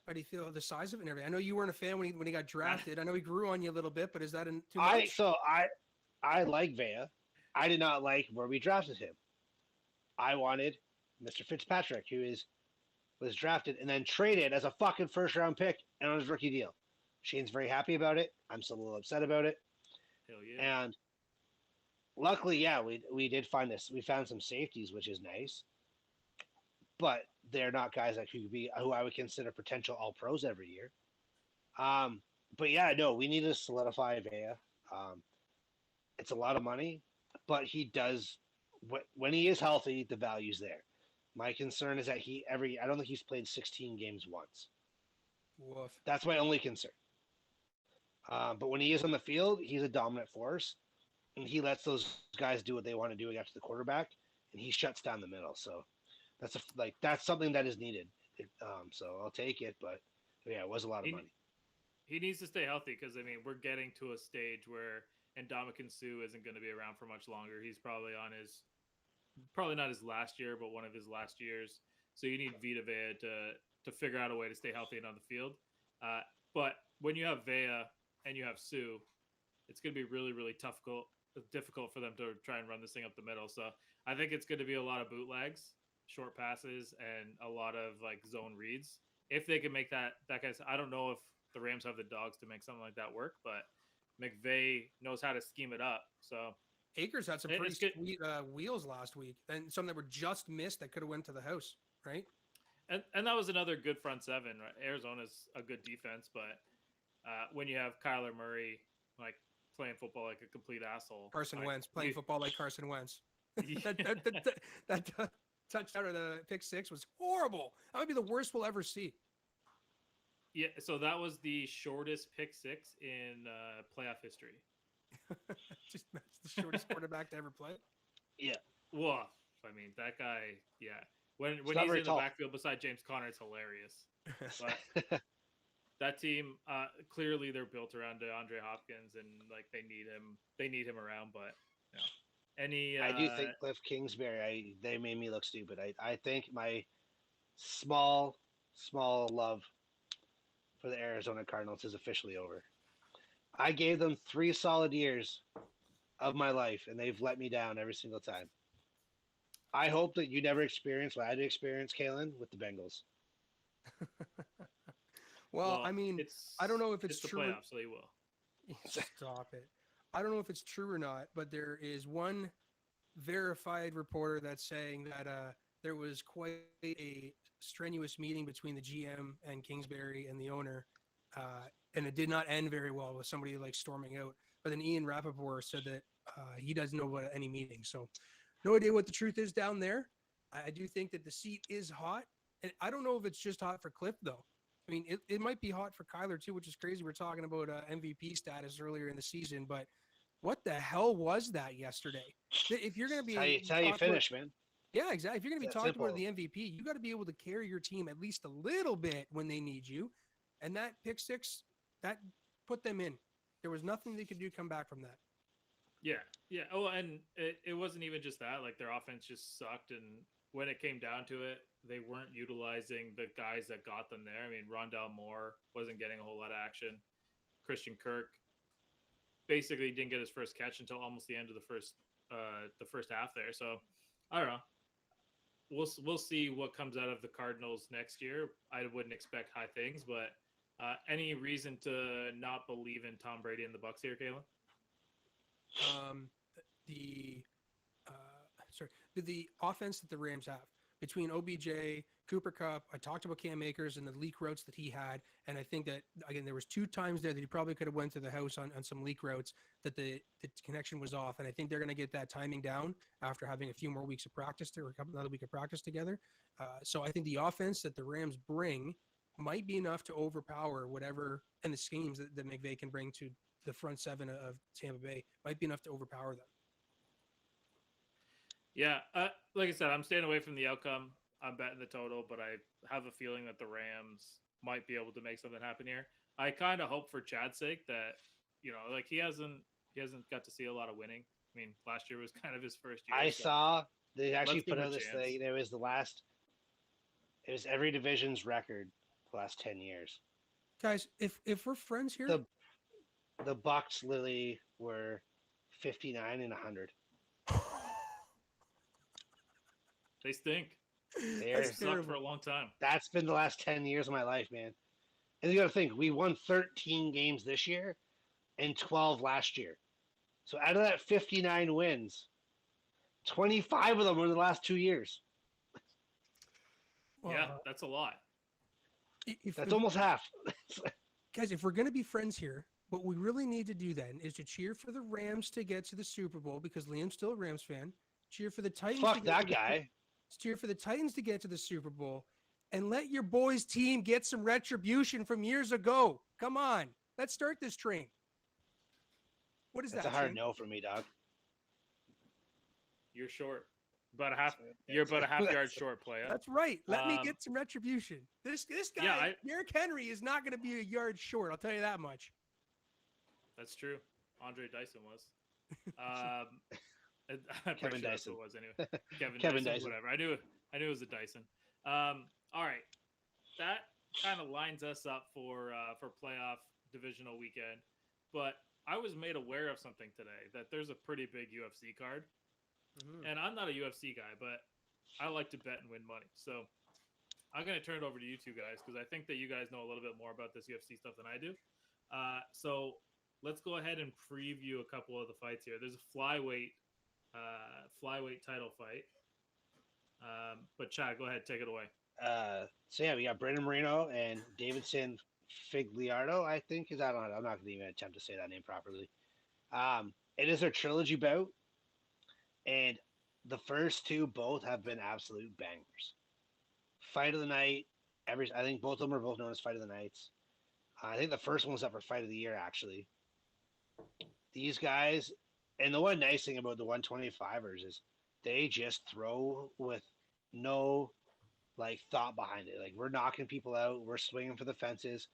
How do you feel the size of it and everything? I know you weren't a fan when he got drafted. I know he grew on you a little bit, but is that too much? I like Vea. I did not like where we drafted him. I wanted Mr. Fitzpatrick, who was drafted and then traded as a fucking first round pick and on his rookie deal. Shane's very happy about it. I'm still a little upset about it. Hell yeah. And luckily, yeah, we did find this. We found some safeties, which is nice. But they're not guys that could be who I would consider potential all pros every year. But yeah, no, we need to solidify Vea. It's a lot of money, but he does when he is healthy, the value's there. My concern is that I don't think he's played 16 games once. Woof. That's my only concern. But when he is on the field, he's a dominant force, and he lets those guys do what they want to do against the quarterback, and he shuts down the middle. So that's something that is needed. So I'll take it, but yeah, it was a lot of money. He needs to stay healthy because we're getting to a stage where Ndamukong Suh isn't going to be around for much longer. He's probably not his last year, but one of his last years. So you need Vita Vea to figure out a way to stay healthy and on the field. But when you have Vea and you have Suh, it's going to be really, really difficult for them to try and run this thing up the middle. So I think it's going to be a lot of bootlegs, short passes, and a lot of zone reads. If they can make that kind of, I don't know if the Rams have the dogs to make something like that work, but McVay knows how to scheme it up. So Akers had some pretty sweet wheels last week, and some that were just missed that could have went to the house, right? And that was another good front seven. Right? Arizona's a good defense, but when you have Kyler Murray playing football like a complete asshole, Carson Wentz playing football like Carson Wentz. Yeah. that touchdown or the pick six was horrible. That might be the worst we'll ever see. Yeah, so that was the shortest pick six in playoff history. Just the shortest quarterback to ever play. Yeah. Well, that guy, yeah. When he's not in very the tall. backfield beside James Conner, it's hilarious. But that team, clearly they're built around DeAndre Hopkins, and they need him around. But I do think Cliff Kingsbury. They made me look stupid. I think my small love for the Arizona Cardinals is officially over. I gave them 3 solid years of my life, and they've let me down every single time. I hope that you never experience what I did experience, Kalen, with the Bengals. Well, I don't know if it's the true. playoffs, so they will. Stop it. I don't know if it's true or not, but there is one verified reporter that's saying that there was quite a strenuous meeting between the GM and Kingsbury and the owner, and it did not end very well with somebody storming out. But then Ian Rappaport said that he doesn't know about any meeting. So no idea what the truth is down there. I do think that the seat is hot. And I don't know if it's just hot for Cliff, though. I mean, it might be hot for Kyler, too, which is crazy. We're talking about MVP status earlier in the season. But what the hell was that yesterday? If you're going to be It's how you finish, man. yeah, exactly. If you're going to be That talking simple. about the MVP, you got to be able to carry your team at least a little bit when they need you. And that pick six, that put them in. There was nothing they could do come back from that. Yeah, yeah. Oh, and it wasn't even just that. Like their offense just sucked, and when it came down to it, they weren't utilizing the guys that got them there. I mean, Rondell Moore wasn't getting a whole lot of action. Christian Kirk basically didn't get his first catch until almost the end of the first half there. So I don't know. We'll see what comes out of the Cardinals next year. I wouldn't expect high things, but any reason to not believe in Tom Brady and the Bucs here, Kayla? The offense that the Rams have between OBJ, Cooper Kupp. I talked about Cam Akers and the leak routes that he had, and I think that again there was 2 times there that he probably could have went to the house on some leak routes that the connection was off, and I think they're going to get that timing down after having a few more weeks of practice or another week of practice together. So I think the offense that the Rams bring might be enough to overpower whatever and the schemes that McVay can bring to the front seven of Tampa Bay might be enough to overpower them. Yeah, like I said, I'm staying away from the outcome. I'm betting the total, but I have a feeling that the Rams might be able to make something happen here. I kind of hope for Chad's sake that, like he hasn't got to see a lot of winning. I mean, last year was kind of his first year. I saw they actually let's give put him out a this chance. thing. It was every division's record the last 10 years. Guys, if we're friends here, The Bucs literally were 59 and 100. They stink. They're They sucked for a long time. That's been the last 10 years of my life, man. And you got to think, we won 13 games this year and 12 last year. So out of that 59 wins, 25 of them were in the last 2 years. Yeah, that's a lot. That's almost half. Guys, if we're going to be friends here, what we really need to do then is to cheer for the Rams to get to the Super Bowl because Liam's still a Rams fan. Cheer for the Titans. Fuck that guy. Cheer for the Titans to get to the Super Bowl, and let your boys' team get some retribution from years ago. Come on, let's start this train. What is That's that? a hard Shane? no for me, dog. You're short. You're about a half yard short, player. That's right. Let me get some retribution. This guy, Yeah, Derrick Henry, is not going to be a yard short. I'll tell you that much. That's true. Andre Dyson was. I'm pretty Kevin sure that's Dyson. what it was anyway. Kevin Dyson, Dyson. whatever. I knew it was a Dyson. All right, that kind of lines us up for playoff divisional weekend. But I was made aware of something today that there's a pretty big UFC card, and I'm not a UFC guy, but I like to bet and win money. So I'm gonna turn it over to you two guys because I think that you guys know a little bit more about this UFC stuff than I do. So let's go ahead and preview a couple of the fights here. There's a flyweight title fight. But Chad, go ahead, take it away. So yeah, we got Brandon Moreno and Davidson Figliardo, I think. I'm not going to even attempt to say that name properly. It is their trilogy bout, and the first two both have been absolute bangers. Fight of the night. I think both of them are both known as Fight of the Nights. I think the first one was up for Fight of the Year, actually. These guys, and the one nice thing about the 125ers is they just throw with no thought behind it. Like, we're knocking people out, we're swinging for the fences,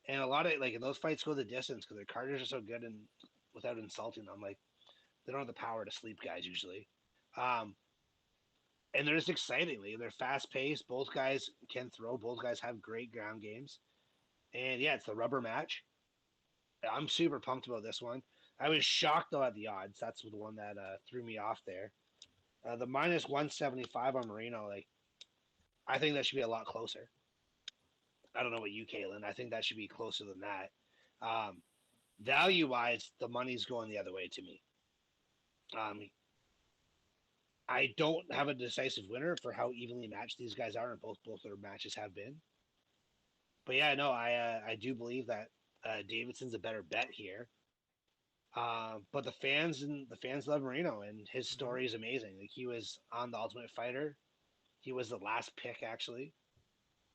and a lot of in those fights go the distance because their carters are so good, and without insulting them, they don't have the power to sleep guys usually. And they're just excitingly, they're fast paced. Both guys can throw. Both guys have great ground games, and yeah, it's the rubber match. I'm super pumped about this one. I was shocked though at the odds. That's the one that threw me off there. The minus 175 on Marino, I think that should be a lot closer. I don't know what you, Caitlin. I think that should be closer than that. Value-wise, the money's going the other way to me. I don't have a decisive winner for how evenly matched these guys are, and both their matches have been. But yeah, no, I do believe that Davidson's a better bet here. But the fans love Marino, and his story is amazing. Like he was on the Ultimate Fighter. He was the last pick actually.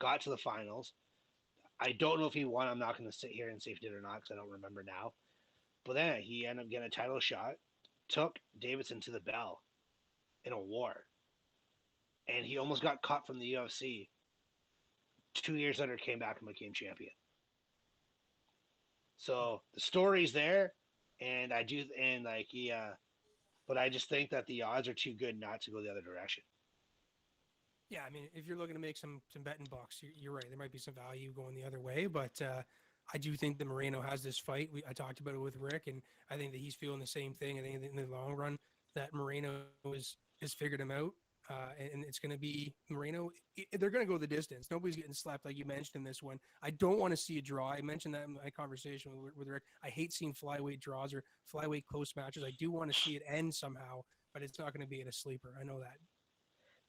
Got to the finals. I don't know if he won. I'm not going to sit here and say if he did or not because I don't remember now. But then he ended up getting a title shot. Took Davidson to the bell in a war, and he almost got cut from the UFC. 2 years later, came back and became champion. So the story's there, and I do, and like but I just think that the odds are too good not to go the other direction. Yeah, I mean, if you're looking to make some betting bucks, you're right. There might be some value going the other way, but I do think that Moreno has this fight. I talked about it with Rick, and I think that he's feeling the same thing. I think in the long run that Moreno has figured him out, and it's going to be Moreno. They're going to go the distance. Nobody's getting slapped like you mentioned in this one. I don't want to see a draw. I mentioned that in my conversation with Rick. I hate seeing flyweight draws or flyweight close matches. I do want to see it end somehow, but it's not going to be in a sleeper. I know that.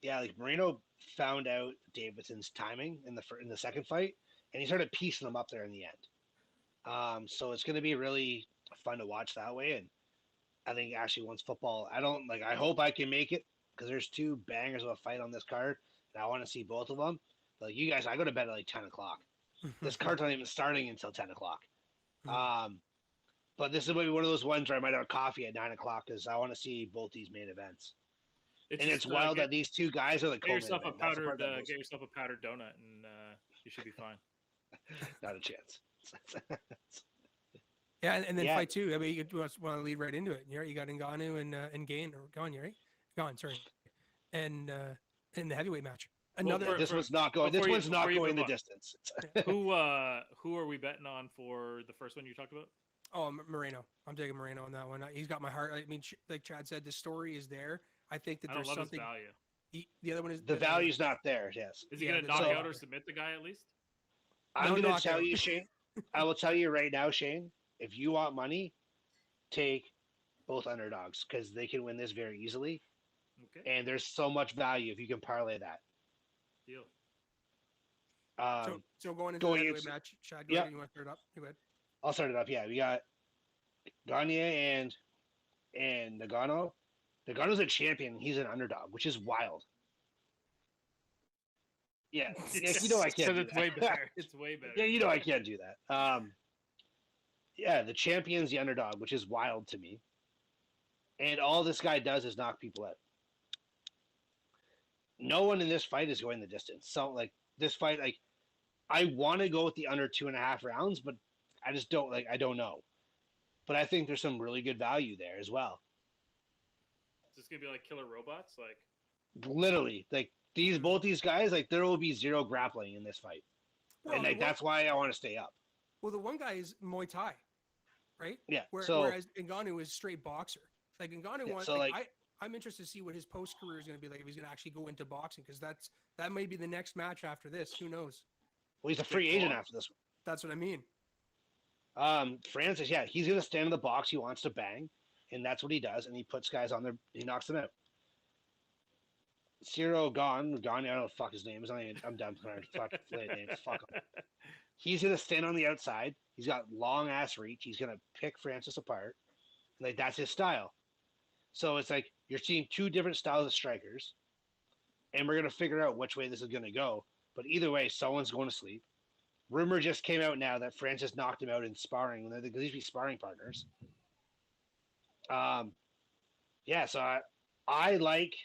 Yeah, like Moreno found out Davidson's timing in the second fight, and he started piecing them up there in the end. So it's going to be really fun to watch that way. And I think actually once football, I hope I can make it because there's two bangers of a fight on this card, and I want to see both of them. Like you guys, I go to bed at like 10 o'clock. This card's not even starting until 10 o'clock. But this is maybe one of those ones where I might have coffee at 9 o'clock because I want to see both these main events. It's wild that these two guys are the get yourself a powdered donut, and you should be fine. Not a chance. Yeah, and then fight two. I mean, you want to lead right into it. You got Ngannou and Gain or Goin, right? Goin, sorry, and in the heavyweight match. This one's not going. This one's not going the distance. Who are we betting on for the first one you talked about? Oh, Moreno. I'm taking Moreno on that one. He's got my heart. I mean, like Chad said, the story is there. I think that there's something. Value. The other one is the value's not there. Yes. Is he going to knock out or submit the guy at least? I'm going to tell you, Shane. I will tell you right now, Shane. If you want money, take both underdogs because they can win this very easily. Okay. And there's so much value if you can parlay that. Deal. So going into the heavyweight match, Chad, go ahead. You want to start it up? Go ahead. I'll start it up. Yeah, we got Gagne and Nagano. Nagano's a champion. He's an underdog, which is wild. Yeah, you know I can't. So it's way better. It's way better. Yeah, you know I can't do that. Yeah, the champion's the underdog, which is wild to me. And all this guy does is knock people out. No one in this fight is going the distance. So, like this fight, like I want to go with the under 2.5 rounds, but I just don't I don't know. But I think there's some really good value there as well. Is this gonna be like killer robots? Like literally, like both these guys, like there will be zero grappling in this fight, and like that's why I want to stay up. Well, the one guy is Muay Thai, right? Yeah. Whereas Ngannou is straight boxer. Like Ngannou wants. So I'm interested to see what his post career is going to be like if he's going to actually go into boxing because that may be the next match after this. Who knows? Well, he's a free agent after this one. That's what I mean. Francis, yeah, he's going to stand in the box. He wants to bang, and that's what he does. And he puts guys on there. He knocks them out. Ciro Gone, I don't know what the fuck his name is. I'm done. Fuck name. Fuck him. He's going to stand on the outside. He's got long ass reach. He's going to pick Francis apart. Like that's his style. So it's like you're seeing two different styles of strikers, and we're going to figure out which way this is going to go. But either way, someone's going to sleep. Rumor just came out now that Francis knocked him out in sparring. They used to be sparring partners. Yeah, so I like.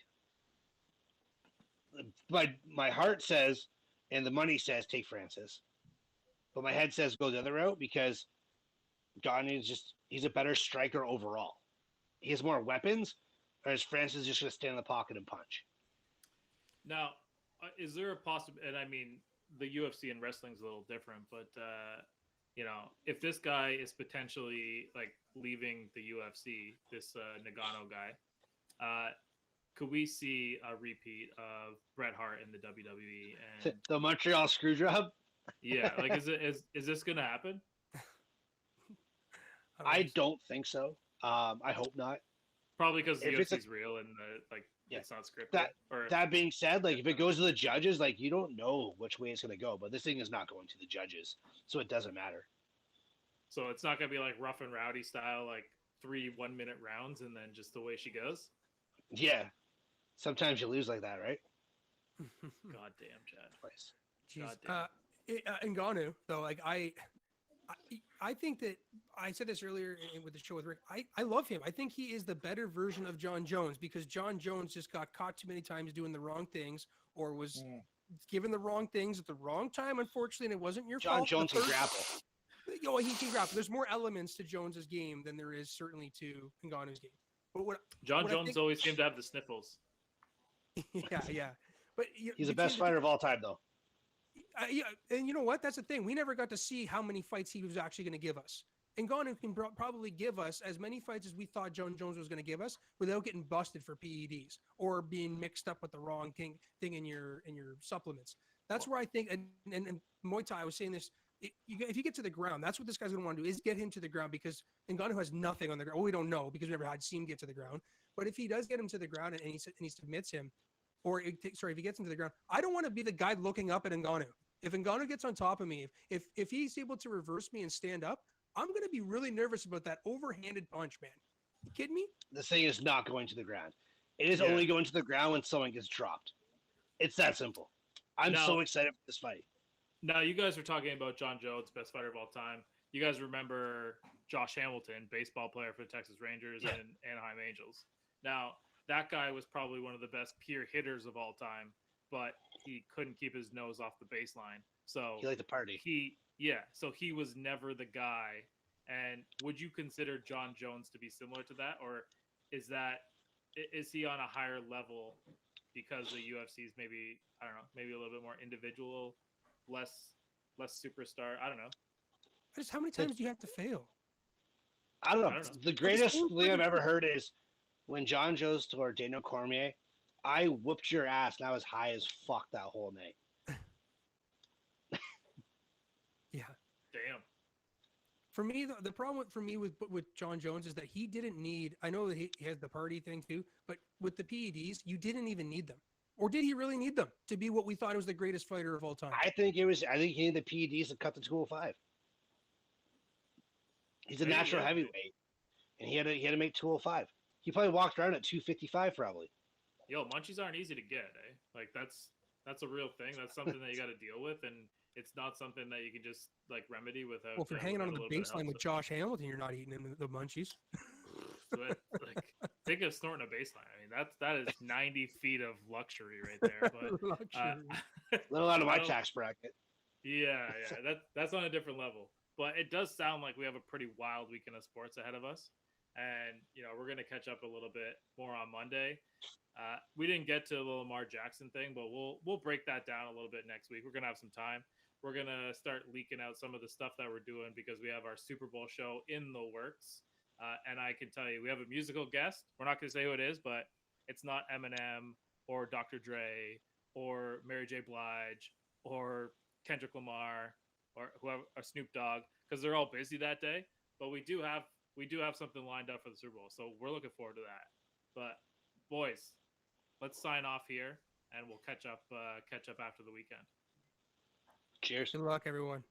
My heart says, and the money says, take Francis. But my head says go the other route because Gagne is he's a better striker overall. He has more weapons, whereas Francis is just going to stand in the pocket and punch. Now, is there a possibility? And I mean, the UFC and wrestling is a little different, but if this guy is potentially like leaving the UFC, this Nagano guy, could we see a repeat of Bret Hart in the WWE and the Montreal Screwjob? Yeah, like is this gonna happen? I don't think so. I hope not. Probably because the UFC is real and it's not scripted. That being said, like if it goes to the judges, like you don't know which way it's gonna go. But this thing is not going to the judges, so it doesn't matter. So it's not gonna be like rough and rowdy style, like 3 1-minute rounds and then just the way she goes. Yeah. Sometimes you lose like that, right? God damn, Chad. Twice. Jeez. Goddamn. Ngannou, though, like I think that I said this earlier with the show with Rick. I love him. I think he is the better version of John Jones because John Jones just got caught too many times doing the wrong things or was given the wrong things at the wrong time, unfortunately, and it wasn't your John fault. Jones can grapple. He can grapple. There's more elements to Jones's game than there is certainly to Ngannou's game. But John what I Jones think- always seemed to have the sniffles. yeah. But He's the best fighter of all time, though. Yeah, and you know what? That's the thing. We never got to see how many fights he was actually going to give us. Ngannou can probably give us as many fights as we thought John Jones was going to give us without getting busted for PEDs or being mixed up with the wrong thing in your supplements. That's where I think, and Muay Thai, I was saying this, if you get to the ground, that's what this guy's going to want to do is get him to the ground because Ngannou has nothing on the ground. Well, we don't know because we never had seen him get to the ground. But if he does get him to the ground and he submits him, or if he gets him to the ground, I don't want to be the guy looking up at Ngannou. If Ngannou gets on top of me, if he's able to reverse me and stand up, I'm going to be really nervous about that overhanded punch, man. You kidding me? The thing is not going to the ground. It is only going to the ground when someone gets dropped. It's that simple. I'm so excited for this fight. Now, you guys were talking about John Jones, best fighter of all time. You guys remember Josh Hamilton, baseball player for the Texas Rangers and Anaheim Angels. Now, that guy was probably one of the best pure hitters of all time, but he couldn't keep his nose off the baseline. So He liked to party. So he was never the guy. And would you consider John Jones to be similar to that, or is he on a higher level because the UFC is maybe a little bit more individual, less superstar? I don't know. Just how many times do you have to fail? I don't know. The greatest It's thing I've ever heard is when John Jones told Daniel Cormier, I whooped your ass and I was high as fuck that whole night. Yeah. Damn. For me, the problem with John Jones is that he didn't need. I know that he has the party thing too, but with the PEDs, you didn't even need them, or did he really need them to be what we thought was the greatest fighter of all time? I think he needed the PEDs to cut to 205. He's a natural heavyweight, and he had to make 205. He probably walked around at 255 probably. Yo, munchies aren't easy to get, eh? Like that's a real thing. That's something that you got to deal with, and it's not something that you can just like remedy without. Well, if you're hanging on the baseline with Josh Hamilton, you're not eating the munchies. Like, think of snorting a baseline. I mean, that is 90 feet of luxury right there. But Little out of my tax bracket. Yeah, that's on a different level. But it does sound like we have a pretty wild weekend of sports ahead of us, and we're gonna catch up a little bit more on Monday. We didn't get to the Lamar Jackson thing, but we'll break that down a little bit next week. We're gonna have some time. We're gonna start leaking out some of the stuff that we're doing because we have our Super Bowl show in the works. And I can tell you, we have a musical guest. We're not gonna say who it is, but it's not Eminem or Dr. Dre or Mary J. Blige or Kendrick Lamar or whoever, or Snoop Dogg, because they're all busy that day. But we do have something lined up for the Super Bowl, so we're looking forward to that. But boys, let's sign off here, and we'll catch up after the weekend. Cheers. Good luck, everyone.